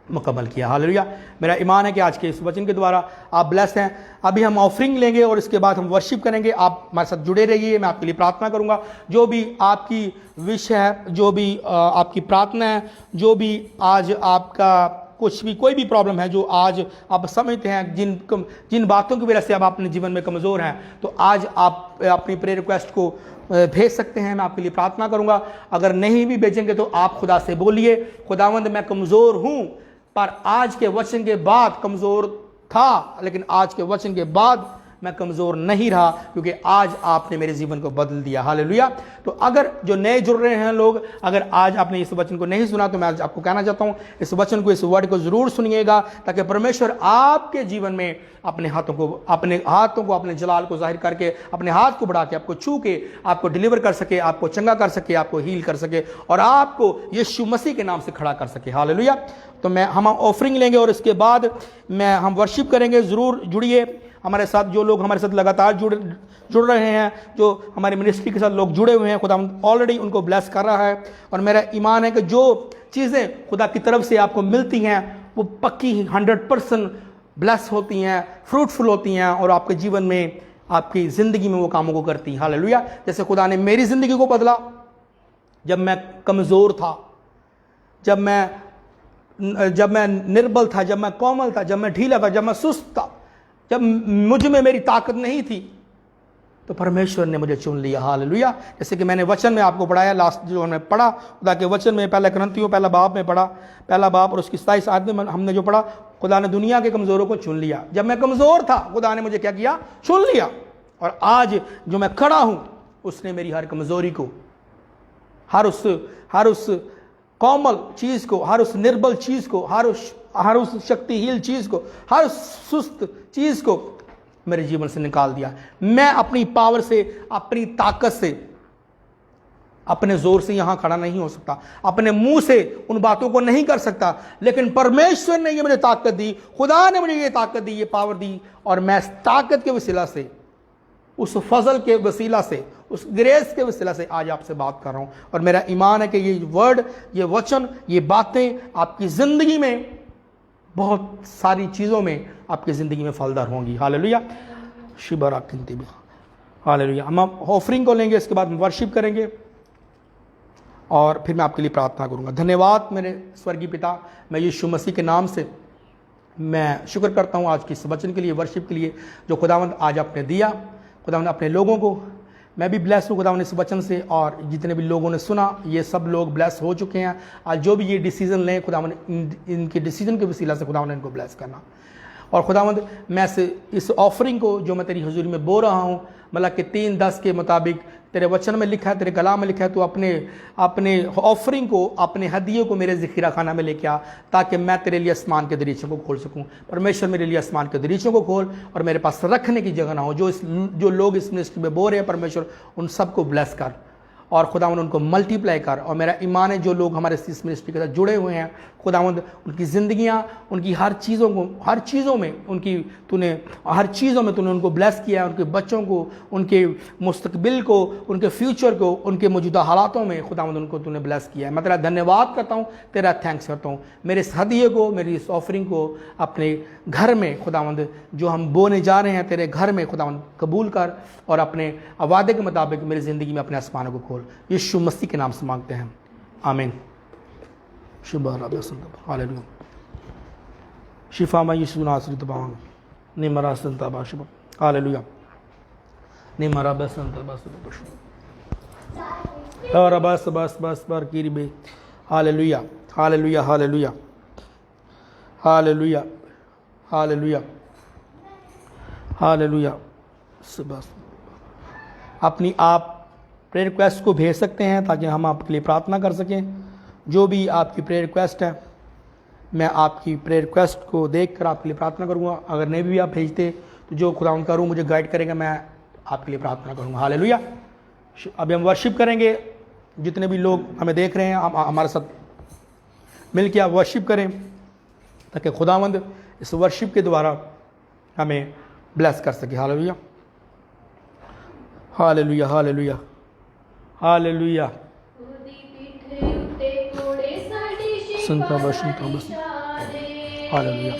मुकम्मल किया। हालेलुया। मेरा ईमान है कि आज के इस वचन के द्वारा आप ब्लेस हैं। अभी हम ऑफरिंग लेंगे और इसके बाद हम वर्शिप करेंगे। आप हमारे साथ जुड़े रहिए, मैं आपके लिए प्रार्थना करूंगा। जो भी आपकी विश है, जो भी आपकी प्रार्थना है, जो भी आज आपका कुछ भी कोई भी प्रॉब्लम है, जो आज आप समझते हैं, जिन बातों की वजह से आप अपने जीवन में कमज़ोर हैं, तो आज आप अपनी प्रेयर रिक्वेस्ट को भेज सकते हैं। मैं आपके लिए प्रार्थना करूंगा। अगर नहीं भी भेजेंगे तो आप खुदा से बोलिए, खुदावंद मैं कमज़ोर हूं, पर आज के वचन के बाद कमज़ोर था, लेकिन आज के वचन के बाद मैं कमज़ोर नहीं रहा, क्योंकि आज आपने मेरे जीवन को बदल दिया। हालेलुया। तो अगर जो नए जुड़ रहे हैं लोग, अगर आज आपने इस वचन को नहीं सुना, तो मैं आज आपको कहना चाहता हूं, इस वचन को, इस वर्ड को ज़रूर सुनिएगा, ताकि परमेश्वर आपके जीवन में अपने हाथों को अपने जलाल को जाहिर करके, अपने हाथ को बढ़ा के, आपको छू के, आपको डिलीवर कर सके, आपको चंगा कर सके, आपको हील कर सके, और आपको यीशु मसीह के नाम से खड़ा कर सके। हालेलुया। तो हम ऑफरिंग लेंगे और इसके बाद हम वर्शिप करेंगे। ज़रूर जुड़िए हमारे साथ। जो लोग हमारे साथ लगातार जुड़ रहे हैं, जो हमारे मिनिस्ट्री के साथ लोग जुड़े हुए हैं, खुदा ऑलरेडी उनको ब्लेस कर रहा है। और मेरा ईमान है कि जो चीज़ें खुदा की तरफ से आपको मिलती हैं, वो पक्की 100% ब्लेस होती हैं, फ्रूटफुल होती हैं, और आपके जीवन में, आपकी ज़िंदगी में वो कामों को करती हैं। हालेलुया। जैसे खुदा ने मेरी ज़िंदगी को बदला, जब मैं कमज़ोर था, जब मैं निर्बल था, जब मैं कोमल था, जब मैं ढीला था, जब मैं सुस्त था, जब मुझ में मेरी ताकत नहीं थी, तो परमेश्वर ने मुझे चुन लिया। हालेलुया। जैसे कि मैंने वचन में आपको पढ़ाया, लास्ट जो हमने पढ़ा खुदा के वचन में, पहला करंथियों पहला बाब में पढ़ा, पहला बाब और उसकी 27 आयत में हमने जो पढ़ा, खुदा ने दुनिया के कमज़ोरों को चुन लिया। जब मैं कमज़ोर था, खुदा ने मुझे क्या किया? चुन लिया। और आज जो मैं खड़ा हूं, उसने मेरी हर कमज़ोरी को, हर उस कोमल चीज़ को, हर उस निर्बल चीज़ को, हर उस शक्तिहीन चीज़ को, हर सुस्त चीज़ को मेरे जीवन से निकाल दिया। मैं अपनी पावर से, अपनी ताकत से, अपने जोर से यहां खड़ा नहीं हो सकता, अपने मुंह से उन बातों को नहीं कर सकता, लेकिन परमेश्वर ने ये मुझे ताकत दी, खुदा ने मुझे ये ताकत दी, ये पावर दी, और मैं इस ताकत के वसीला से, उस फजल के वसीला से, उस ग्रेस के वसीला से आज आपसे बात कर रहा हूं। और मेरा ईमान है कि ये वर्ड, ये वचन, ये बातें आपकी जिंदगी में, बहुत सारी चीज़ों में आपकी ज़िंदगी में फलदार होंगी। हालेलुया, शिबरा किंती भी, हालेलुया। हम ऑफरिंग को लेंगे, इसके बाद हम वर्शिप करेंगे और फिर मैं आपके लिए प्रार्थना करूंगा। धन्यवाद मेरे स्वर्गीय पिता, मैं यीशु मसीह के नाम से मैं शुक्र करता हूं आज की इस वचन के लिए, वर्शिप के लिए जो खुदावंद आज आपने दिया। खुदावंद अपने लोगों को, मैं भी ब्लेस हूँ खुदावंद इस वचन से, और जितने भी लोगों ने सुना ये सब लोग ब्लेस हो चुके हैं। आज जो भी ये डिसीजन लें खुदावंद, इनके डिसीजन के वसीला से खुदावंद इनको ब्लेस करना। और खुदावंद मैं इस ऑफरिंग को जो मैं तेरी हुजूरी में बो रहा हूँ, मतलब कि 3:10 के मुताबिक तेरे वचन में लिखा है, तेरे कलाम में लिखा है, तो अपने ऑफरिंग को, अपने हदियों को मेरे ज़ख़ीरा खाना में लेके आ, ताकि मैं तेरे लिए आसमान के दरीचों को खोल सकूं। परमेश्वर मेरे लिए आसमान के दरीचों को खोल, और मेरे पास रखने की जगह ना हो। जो लोग इस मिनिस्ट्री में बो रहे हैं परमेश्वर, उन सबको ब्लेस कर, और खुदावंद उनको मल्टीप्लाई कर। और मेरा ईमान है जो लोग हमारे इस मिनिस्ट्री के साथ जुड़े हुए हैं खुदावंद, उनकी ज़िंदगियाँ, उनकी हर चीज़ों में तूने उनको ब्लेस किया है, उनके बच्चों को, उनके मुस्तकबिल को, उनके फ्यूचर को, उनके मौजूदा हालातों में खुदावंद उनको तूने ब्लेस किया है। मैं तेरा धन्यवाद करता हूँ, तेरा थैंक्स करता हूँ। मेरे इस हदिये को, मेरी इस ऑफरिंग को अपने घर में खुदावंद जो हम बोने जा रहे हैं तेरे घर में खुदावंद कबूल कर, और अपने वादे के मुताबिक मेरी ज़िंदगी में अपने आसमानों को खोल। यीशु मसीह के नाम से मांगते हैं, आमीन। हालेलुया। शिफा में यीशु नासरी तबांग निमरा संता शिफा। हालेलुया। निमरा बसंता बस और बस बस बस पर Kirby. Hallelujah, hallelujah, hallelujah, hallelujah, hallelujah, hallelujah. बस अपनी आप प्रेयर रिक्वेस्ट को भेज सकते हैं ताकि हम आपके लिए प्रार्थना कर सकें। जो भी आपकी प्रेयर रिक्वेस्ट है, मैं आपकी प्रेयर रिक्वेस्ट को देखकर आपके लिए प्रार्थना करूंगा। अगर नहीं भी आप भेजते तो जो खुदा उनका रूह मुझे गाइड करेगा, मैं आपके लिए प्रार्थना करूंगा। हालेलुया। अभी हम वर्शिप करेंगे। जितने भी लोग हमें देख रहे हैं, हमारे साथ मिल के आप वर्शिप करें, ताकि खुदावंद इस वर्शिप के द्वारा हमें ब्लेस कर सके। Hallelujah, hallelujah, hallelujah, hallelujah. संता बस हालेलुया।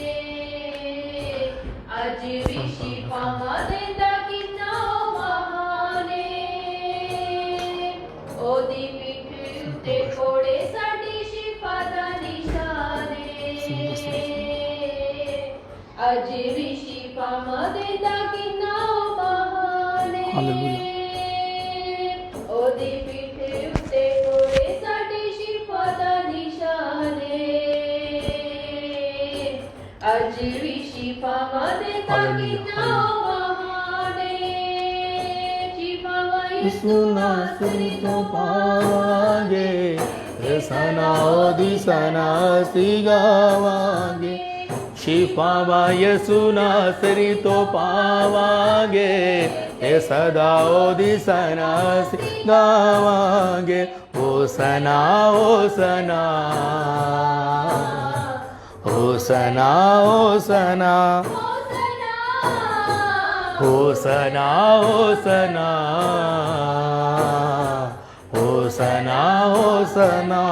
तो पावांगे सना दिसना सिगावांगे, शिफा यसु नासरी तो पावांगे, ए सदा दिसना सिगावांगे। ओ सना, ओ सना, ओ सना, ओ सना, होसना, होसना, होसना, होसना।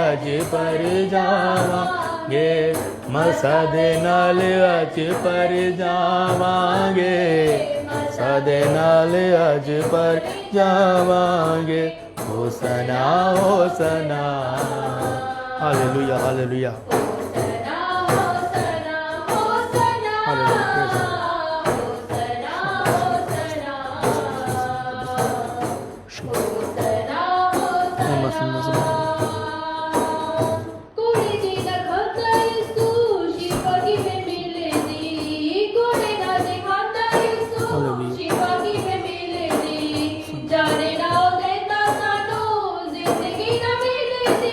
अज पर जावांगे, मसदे नाल अज पर जावांगे, सदे नाल अज पर जावांगे। Hosanna hosanna hallelujah hallelujah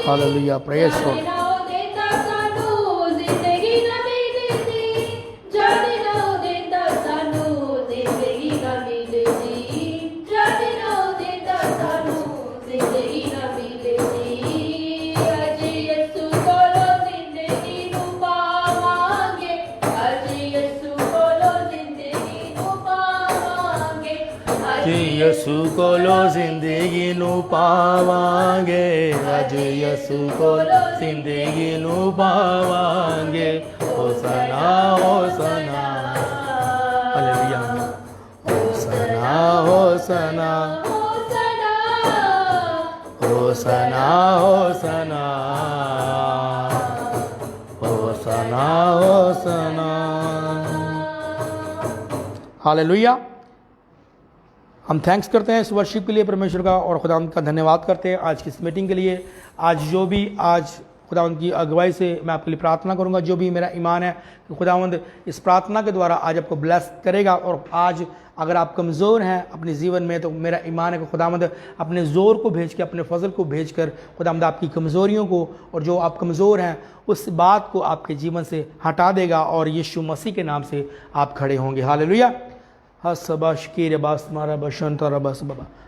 hallelujah praise God Yesu कोलो जिंदगी नू पावांगे अज यसु कोलो जिंदगी नू पावांगे hosanna hosanna hallelujah hosanna hosanna hosanna hosanna hosanna hosanna hallelujah. हम थैंक्स करते हैं इस वर्शिप के लिए परमेश्वर का और खुदावंद का धन्यवाद करते हैं आज की इस मीटिंग के लिए। आज जो भी आज खुदावंद की अगुवाई से मैं आपके लिए प्रार्थना करूंगा, जो भी मेरा ईमान है कि खुदावंद इस प्रार्थना के द्वारा आज आपको ब्लेस करेगा। और आज अगर आप कमज़ोर हैं अपने जीवन में तो मेरा ईमान है कि खुदावंद अपने ज़ोर को भेज के अपने फजल को भेज कर खुदावंद आपकी कमज़ोरियों को और जो आप कमज़ोर हैं उस बात को आपके जीवन से हटा देगा और यीशु मसीह के नाम से आप खड़े होंगे। हालेलुया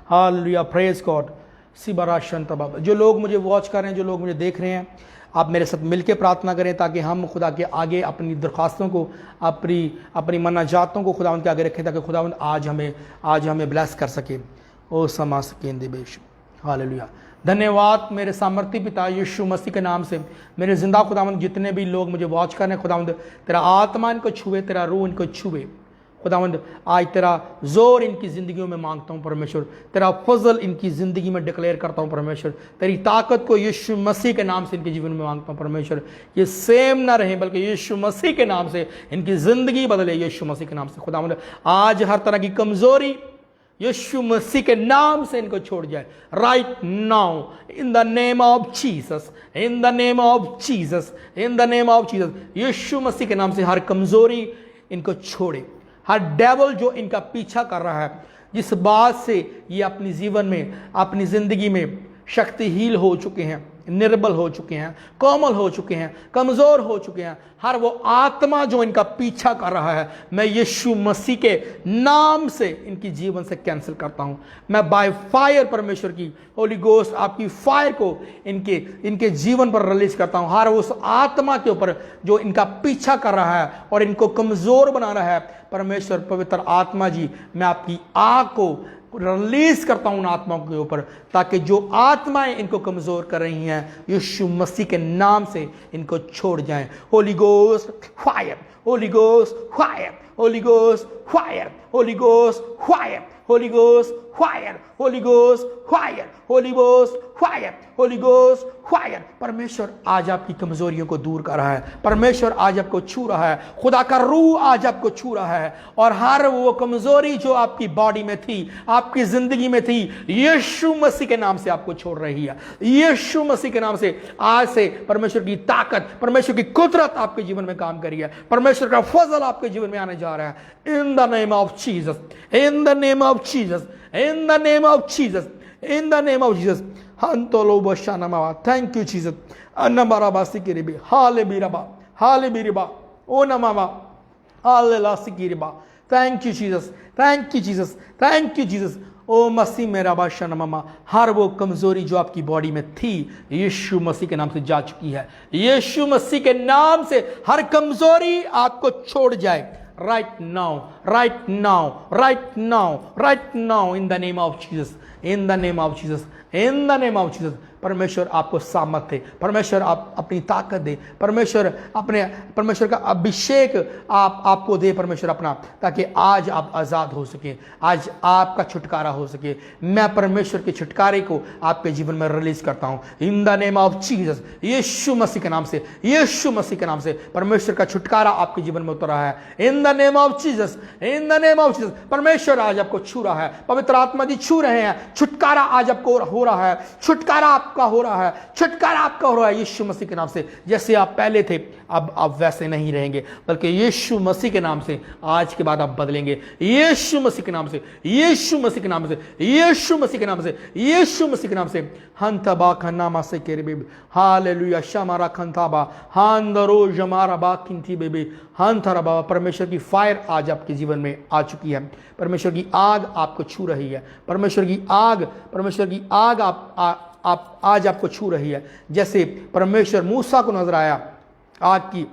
हालेलुया प्रेज गॉड सिबराशंत बाबा। जो लोग मुझे वॉच कर रहे हैं, जो लोग मुझे देख रहे हैं, आप मेरे साथ मिलकर प्रार्थना करें ताकि हम खुदा के आगे अपनी दरख्वास्तों को अपनी मनाजातों को खुदावंद के आगे रखें ताकि खुदावंद आज हमें ब्लेस कर सके। ओ समा सकेंदे बेश हालेलुया। धन्यवाद मेरे सामर्थी पिता यीशु मसीह के नाम से। मेरे जिंदा खुदावंद जितने भी लोग मुझे वॉच कर रहे हैं खुदावंद तेरा आत्मा इनको छुए, तेरा रूह इनको छुए खुदावंद। आज तेरा जोर इनकी ज़िंदगियों में मांगता हूँ परमेश्वर, तेरा फजल इनकी ज़िंदगी में डिक्लेयर करता हूँ परमेश्वर। तेरी ताकत को यीशु मसीह के नाम से इनके जीवन में मांगता हूँ परमेश्वर। ये सेम ना रहे बल्कि यीशु मसीह के नाम से इनकी ज़िंदगी बदले यीशु मसीह के नाम से खुदावंद। आज हर तरह की कमज़ोरी यीशु मसीह के नाम से इनको छोड़ जाए right now in the name of Jesus, in the name of Jesus, in the name of Jesus. Yeshu Masih के नाम से हर कमज़ोरी इनको छोड़े। हर डेवल जो इनका पीछा कर रहा है, जिस बात से ये अपनी जीवन में अपनी ज़िंदगी में शक्तिहीन हो चुके हैं, निर्बल हो चुके हैं, कोमल हो चुके हैं, कमज़ोर हो चुके हैं, हर वो आत्मा जो इनका पीछा कर रहा है मैं यीशु मसीह के नाम से इनकी जीवन से कैंसिल करता हूं। मैं बाय फायर परमेश्वर की होली गोस्ट आपकी फायर को इनके जीवन पर रिलीज करता हूं। हर उस आत्मा के ऊपर जो इनका पीछा कर रहा है और इनको कमज़ोर बना रहा है परमेश्वर पवित्र आत्मा जी, मैं आपकी आग को रिलीज करता हूं उन आत्माओं के ऊपर ताकि जो आत्माएं इनको कमजोर कर रही हैं यीशु मसीह के नाम से इनको छोड़ जाएं। Holi ghost fire, Holi ghost fire, Holi ghost fire, Holi ghost fire, Holi ghost fire, Holi ghost fire, Holi ghost fire, Holi ghost fire. परमेश्वर आज आपकी कमजोरियों को दूर कर रहा है, परमेश्वर आज आपको छू रहा है, खुदा का रूह आज आपको छू रहा है और हर वो कमजोरी जो आपकी बॉडी में थी, आपकी जिंदगी में थी, यीशु मसीह के नाम से आपको छोड़ रही है। यीशु मसीह के नाम से आज से परमेश्वर की ताकत, परमेश्वर की कुदरत आपके जीवन में काम करी है, परमेश्वर का फजल आपके जीवन में आने जा रहा है। In the name of Jesus, in the name of Jesus, in the name of Jesus, in the name of Jesus. हंतोलो बशानामा, थैंक यू जीसस। अन्नबाराबा सिकिरिबी, हाले बीराबा, हाले बीरिबा, ओ नमामा, हाले ला सिकिरिबा। Thank you Jesus, thank you Jesus, thank you Jesus. ओ मसीह मेरा बादशाह, हर वो कमजोरी जो आपकी बॉडी में थी यीशु मसीह के नाम से जा चुकी है। यीशु मसीह के नाम से हर कमजोरी आपको छोड़ जाए right now, right now, right now, right now, in the name of Jesus, in the name of Jesus, in the name of Jesus. परमेश्वर आपको सामर्थ दे, परमेश्वर आप अपनी ताकत दे, परमेश्वर का अभिषेक आपको दे परमेश्वर अपना, ताकि आज आप आज़ाद हो सके, आज आपका छुटकारा हो सके। मैं परमेश्वर के छुटकारे को आपके जीवन में रिलीज करता हूं in the name of Jesus. Yeshu Masih के नाम से, यीशु मसीह के नाम से परमेश्वर का छुटकारा आपके जीवन में उतर रहा है in the name of Jesus, in the name of Jesus. परमेश्वर आज आपको छू रहा है, पवित्र आत्मा जी छू रहे हैं। छुटकारा आज आपको हो रहा है, छुटकारा आपका हो रहा है, छुटकारा आपका हो रहा है यीशु मसीह के नाम से। जैसे आप पहले थे अब आप वैसे नहीं रहेंगे, बल्कि यीशु मसीह के नाम से आज के बाद आप बदलेंगे। यीशु मसीह के नाम से, यीशु मसीह के नाम से, यीशु मसीह के नाम से, यीशु मसीह के नाम से। हंतबा खन्नामा से केरबे, हालेलुया शमारा खंताबा हांदरो जमारा बा किंती बेबे हंतरा बाबा। परमेश्वर की फायर आज आपके जीवन में आ चुकी है, परमेश्वर की आग आपको छू रही है, परमेश्वर की आग आप आज आपको छू रही है। जैसे परमेश्वर मूसा को नजर आया आग की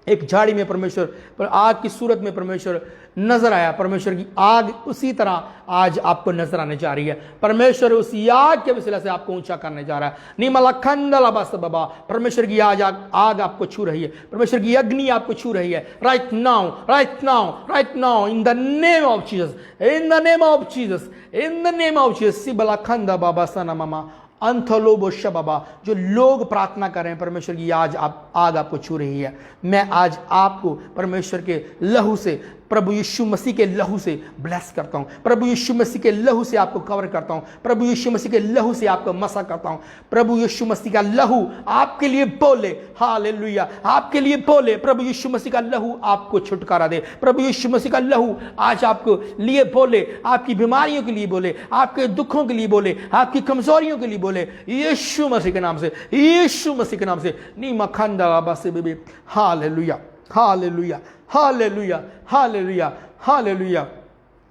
एक झाड़ी में, परमेश्वर पर आग की सूरत में परमेश्वर नजर आया, परमेश्वर की आग उसी तरह आज आपको नजर आने जा रही है। परमेश्वर उसी आग के वसीला से आपको ऊंचा करने जा रहा है। निमला खंडला बस बाबा, परमेश्वर की आग आपको छू रही है, परमेश्वर की अग्नि आपको छू रही है। Right now, right now, right now in the name of Jesus, in the name of Jesus, in the name of Jesus. सिबला खंदा बाबा सना मामा अंथलोबो शबाबा। जो लोग प्रार्थना कर रहे हैं, परमेश्वर की आग आपको छू रही है। मैं आज आपको परमेश्वर के लहू से, प्रभु यीशु मसीह के लहू से ब्लेस करता हूं, प्रभु यीशु मसीह के लहू से आपको कवर करता हूं, प्रभु यीशु मसीह के लहू से आपको मसा करता हूं। प्रभु यीशु मसीह का लहू आपके लिए बोले, हालेलुया, आपके लिए बोले। प्रभु यीशु मसीह का लहू आपको छुटकारा दे, प्रभु यीशु मसीह का लहू आज आपको लिए बोले, आपकी बीमारियों के लिए बोले, आपके दुखों के लिए बोले, आपकी कमजोरियों के लिए बोले, यीशु मसीह के नाम से, यीशु मसीह के नाम से। नीमा खंडा बस बेबी, hallelujah, hallelujah, hallelujah, hallelujah, hallelujah,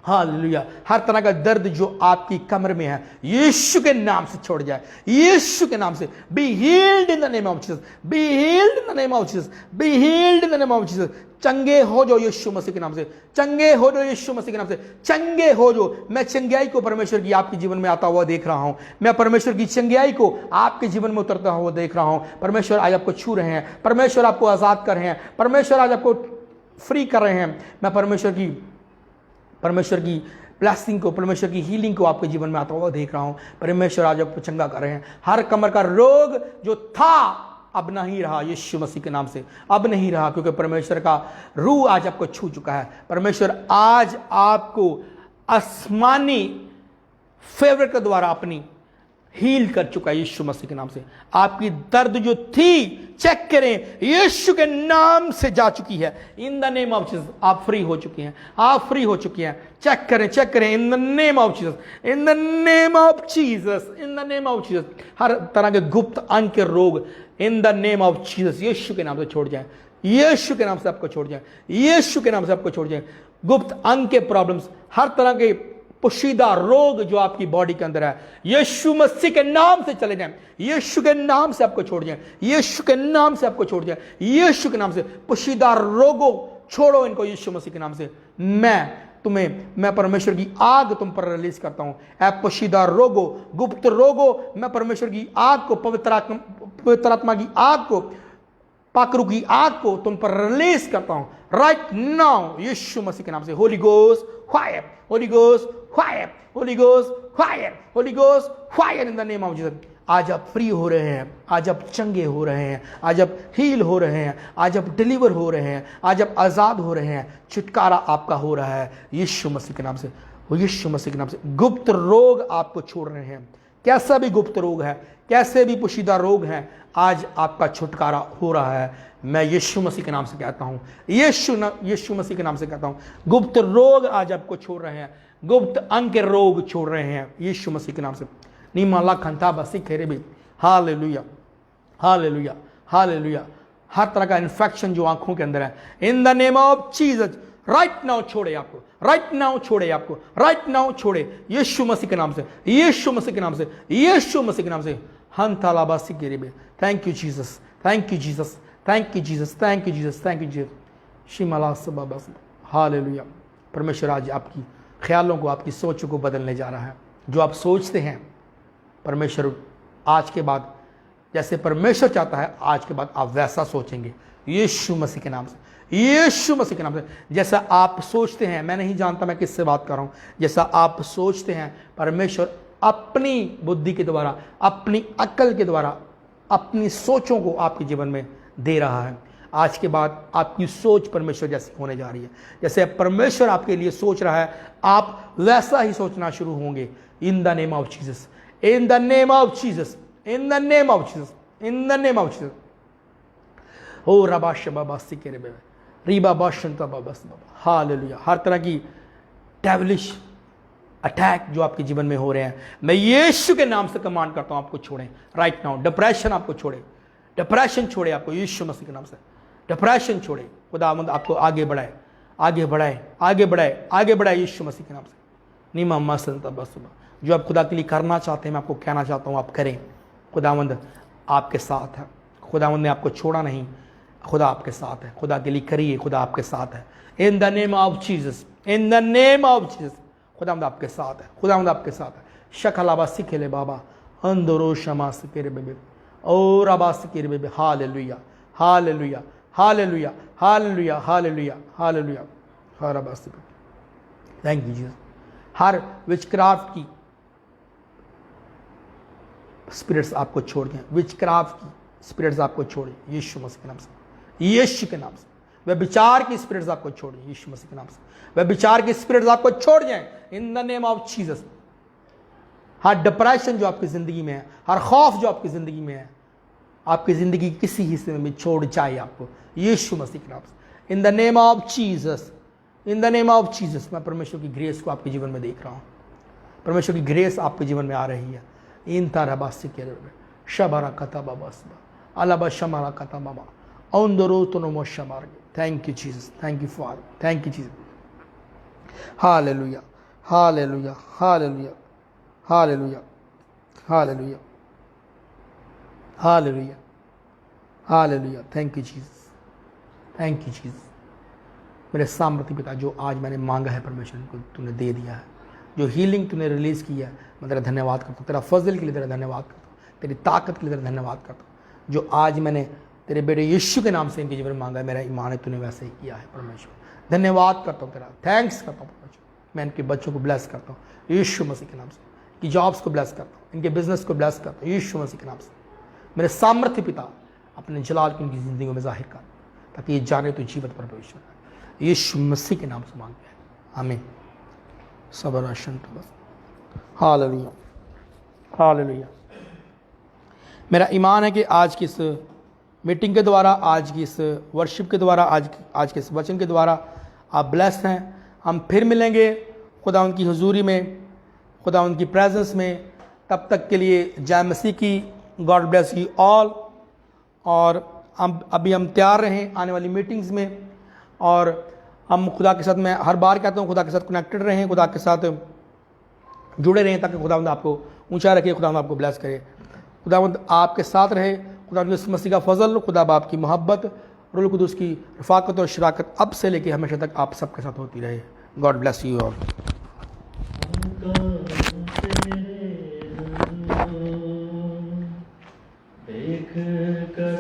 hallelujah. हर तरह का दर्द जो आपकी कमर में है, यीशु के नाम से छोड़ जाए, यीशु के नाम से। Be healed in the name of Jesus, be healed in the name of Jesus, be healed in the name of Jesus. चंगे हो जो यीशु मसीह के नाम से, चंगे हो जो यीशु मसीह के नाम से, चंगे हो जो। मैं चंगाई को परमेश्वर की आपके जीवन में आता हुआ देख रहा हूं, मैं परमेश्वर की चंगाई को आपके जीवन में उतरता हुआ देख रहा हूं। परमेश्वर आज आपको छू रहे हैं, परमेश्वर आपको आजाद कर रहे हैं, परमेश्वर आज आपको फ्री कर रहे हैं। मैं परमेश्वर की ब्लेसिंग को, परमेश्वर की हीलिंग को आपके जीवन में आता हुआ देख रहा हूं। परमेश्वर आज आपको चंगा कर रहे हैं। हर कमर का रोग जो था अब नहीं रहा, यीशु मसीह के नाम से अब नहीं रहा, क्योंकि परमेश्वर का रूह आज आपको छू चुका है। परमेश्वर आज आपको आसमानी फेवर के द्वारा अपनी हील कर चुका है यीशु मसीह के नाम से। आपकी दर्द जो थी, चेक करें, यीशु के नाम से जा चुकी है। In the name of Jesus आप फ्री हो चुकी हैं, आप फ्री हो चुकी हैं। चेक करें, चेक करें, in the name of Jesus, in the name of Jesus, in the name of Jesus. हर तरह के गुप्त अंग के रोग in the name of Jesus Yeshu के नाम से छोड़ जाए, यीशु के नाम से आपको छोड़ जाए, यीशु के नाम से आपको छोड़ जाए। गुप्त अंग के प्रॉब्लम्स, हर तरह के पोशीदा रोग जो आपकी बॉडी के अंदर है, यीशु मसीह के नाम से चले जाएं, यीशु के नाम से आपको छोड़ जाएं, यीशु के नाम से आपको छोड़ जाएं, यीशु के नाम से। पोशीदा रोगों छोड़ो इनको यीशु मसीह के नाम से। मैं परमेश्वर की आग तुम पर रिलीज करता हूं। ऐ पोशीदा रोगों, गुप्त रोगों, मैं परमेश्वर की आग को, पवित्र आत्मा की आग को, पाकरू की आग को तुम पर रिलीज करता हूं राइट नाउ यीशु मसीह के नाम से। Holi ghost fire, Holi ghost fire, Holi ghost fire, Holi ghost fire in the name of Jesus. आज आप फ्री हो रहे हैं, आज आप चंगे हो रहे हैं, आज आप हील हो रहे हैं, आज आप डिलीवर हो रहे हैं, आज आप आजाद हो रहे हैं। छुटकारा आपका हो रहा है यीशु मसीह के नाम से, वो यीशु मसीह के नाम से। गुप्त रोग आपको छोड़ रहे हैं, कैसा भी गुप्त रोग है, कैसे भी पोशीदा रोग हैं, आज आपका छुटकारा हो रहा है। मैं यीशु मसीह के नाम से कहता हूं, यीशु मसीह के नाम से कहता हूं, गुप्त रोग आज आपको छोड़ रहे हैं, गुप्त अंग के रोग छोड़ रहे हैं यीशु मसीह के नाम से। नीमाला खंता बसी खेरे भी, हालेलुया, हालेलुया, हालेलुया। हर तरह का इन्फेक्शन जो आंखों के अंदर है, in the name of Jesus right now छोड़े आपको, राइट नाउ छोड़े आपको, राइट नाउ छोड़े यीशु मसीह के नाम से, यीशु मसीह के नाम से, यीशु मसीह के नाम से। हंताला बसी खेरे भी। Thank you Jesus, thank you Jesus, thank you Jesus, thank you Jesus, thank you Jesus. शिमला सबा बस, हालेलुया। परमेश्वर आज आपकी ख्यालों को, आपकी सोचों को बदलने जा रहा है। जो आप सोचते हैं, परमेश्वर आज के बाद जैसे परमेश्वर चाहता है, आज के बाद आप वैसा सोचेंगे यीशु मसीह के नाम से। यीशु मसीह के नाम से जैसा आप सोचते हैं, मैं नहीं जानता मैं किससे बात कर रहा हूं, जैसा आप सोचते हैं परमेश्वर अपनी बुद्धि के द्वारा, अपनी अक्ल के द्वारा, अपनी सोचों को आपके जीवन में दे रहा है। आज के बाद आपकी सोच परमेश्वर जैसी होने जा रही है। जैसे परमेश्वर आपके लिए सोच रहा है, आप वैसा ही सोचना शुरू होंगे। In the name of Jesus, in the name of Jesus, in the name of Jesus, in the name of Jesus. ओ रबाश बाबा सिकेरे बेबे रीबा बाशंता बाबा बाबा, हालेलुया। हर तरह की डेविलिश अटैक जो आपके जीवन में हो रहे हैं, मैं यीशु के नाम से कमांड करता हूं आपको छोड़ें राइट नाउ। डिप्रेशन आपको छोड़े, डिप्रेशन छोड़े आपको यीशु मसीह के नाम से। डिप्रेशन छोड़े, खुदावंद आपको आगे बढ़ाए, आगे बढ़ाए, आगे बढ़ाए, आगे बढ़ाए यीशु मसीह के नाम से। नीमा मसंता बस, जो आप खुदा के लिए करना चाहते हैं, मैं आपको कहना चाहता हूं आप करें। खुदावंद आपके साथ है, खुदावंद ने आपको छोड़ा नहीं, खुदा आपके साथ है। खुदा के लिए करिए, खुदा आपके साथ है। In the name of Jesus, in the name of Jesus, खुदावंद आपके साथ है, खुदावंद आपके साथ है। शकलाबा सिखेले बाबा अंदरो शमा सिकेरे बेबे और आबा सिकेरे बेबे, hallelujah, hallelujah, hallelujah, hallelujah, hallelujah, hallelujah, हर आबा सिकेरे। Thank you Jesus. हर विचक्राफ्ट की स्पिरिट्स आपको छोड़ दें, विचक्राफ्ट की स्पिरिट्स आपको छोड़े यीशु मसीह के नाम से, यीशु के नाम से। वह विचार की स्पिरिट्स आपको छोड़े यीशु मसीह के नाम से, वह विचार की स्पिरिट्स आपको छोड़ जाएं इन the name of Jesus. Her depression जो आपकी जिंदगी में है, हर खौफ जो आपकी जिंदगी में है, आपकी जिंदगी के किसी हिस्से में भी छोड़ जाए आपको यीशु मसीह के नाम से। इन the name of Jesus, in the name of Jesus. मैं परमेश्वर की ग्रेस को आपके जीवन में देख रहा हूँ, परमेश्वर की ग्रेस आपके जीवन में आ रही है। इन ताराबासी के शबारा कथा बाबा अलाबा शमारा कथा बाबा औंदरो तोनो शमार। Thank you Jesus, thank you father, thank you Jesus. Hallelujah, hallelujah, hallelujah, hallelujah, hallelujah, hallelujah, hallelujah. Thank you Jesus, thank you Jesus. मेरे सामर्थ्य पिता, जो आज मैंने मांगा है परमेश्वर को तूने दे दिया है, जो हीलिंग तूने रिलीज़ किया है, मैं तेरा धन्यवाद करता हूँ। तेरा फजल के लिए तेरा धन्यवाद करता हूँ, तेरी ताकत के लिए तेरा धन्यवाद करता हूँ। जो आज मैंने तेरे बेटे यीशु के नाम से इनके जीवन में मांगा है, मेरा ईमान है तूने वैसे ही किया है परमेश्वर। धन्यवाद करता हूँ तेरा, थैंक्स करता हूँ परमेश्वर। मैं इनके बच्चों को ब्लेस करता हूँ यीशु मसीह के नाम से, कि जॉब्स को ब्लेस करता हूँ, इनके बिजनेस को ब्लेस करता हूँ यीशु मसीह के नाम से। मेरे सामर्थ्य पिता, अपने जलाल को उनकी ज़िंदगी में जाहिर कर, ताकि ये जाने तो जीवित परमेश्वर यीशु मसीह के नाम से मांगते हैं, आमीन। सबर बस। Hallelujah, hallelujah. मेरा ईमान है कि आज की इस मीटिंग के द्वारा, आज की इस वर्शिप के द्वारा, आज के इस वचन के द्वारा आप ब्लेस्ड हैं। हम फिर मिलेंगे खुदा उनकी हुजूरी में, खुदा उनकी प्रेजेंस में। तब तक के लिए जय मसीह की, गॉड ब्लेस यू ऑल। और हम तैयार रहें आने वाली मीटिंग्स में, और हम खुदा के साथ, मैं हर बार कहता हूँ, खुदा के साथ कनेक्टेड रहें, खुदा के साथ जुड़े रहें, ताकि खुदावंद आपको ऊंचा रखे, खुदावंद आपको ब्लेस करे, खुदावंद आपके साथ रहे। खुदावंद यीशु मसीह का फजल, खुदा बाप की मोहब्बत, रूह कुदूस की रफ़ाकत और शराकत अब से लेकर हमेशा तक आप सबके साथ होती रहे। God bless you all. देख कर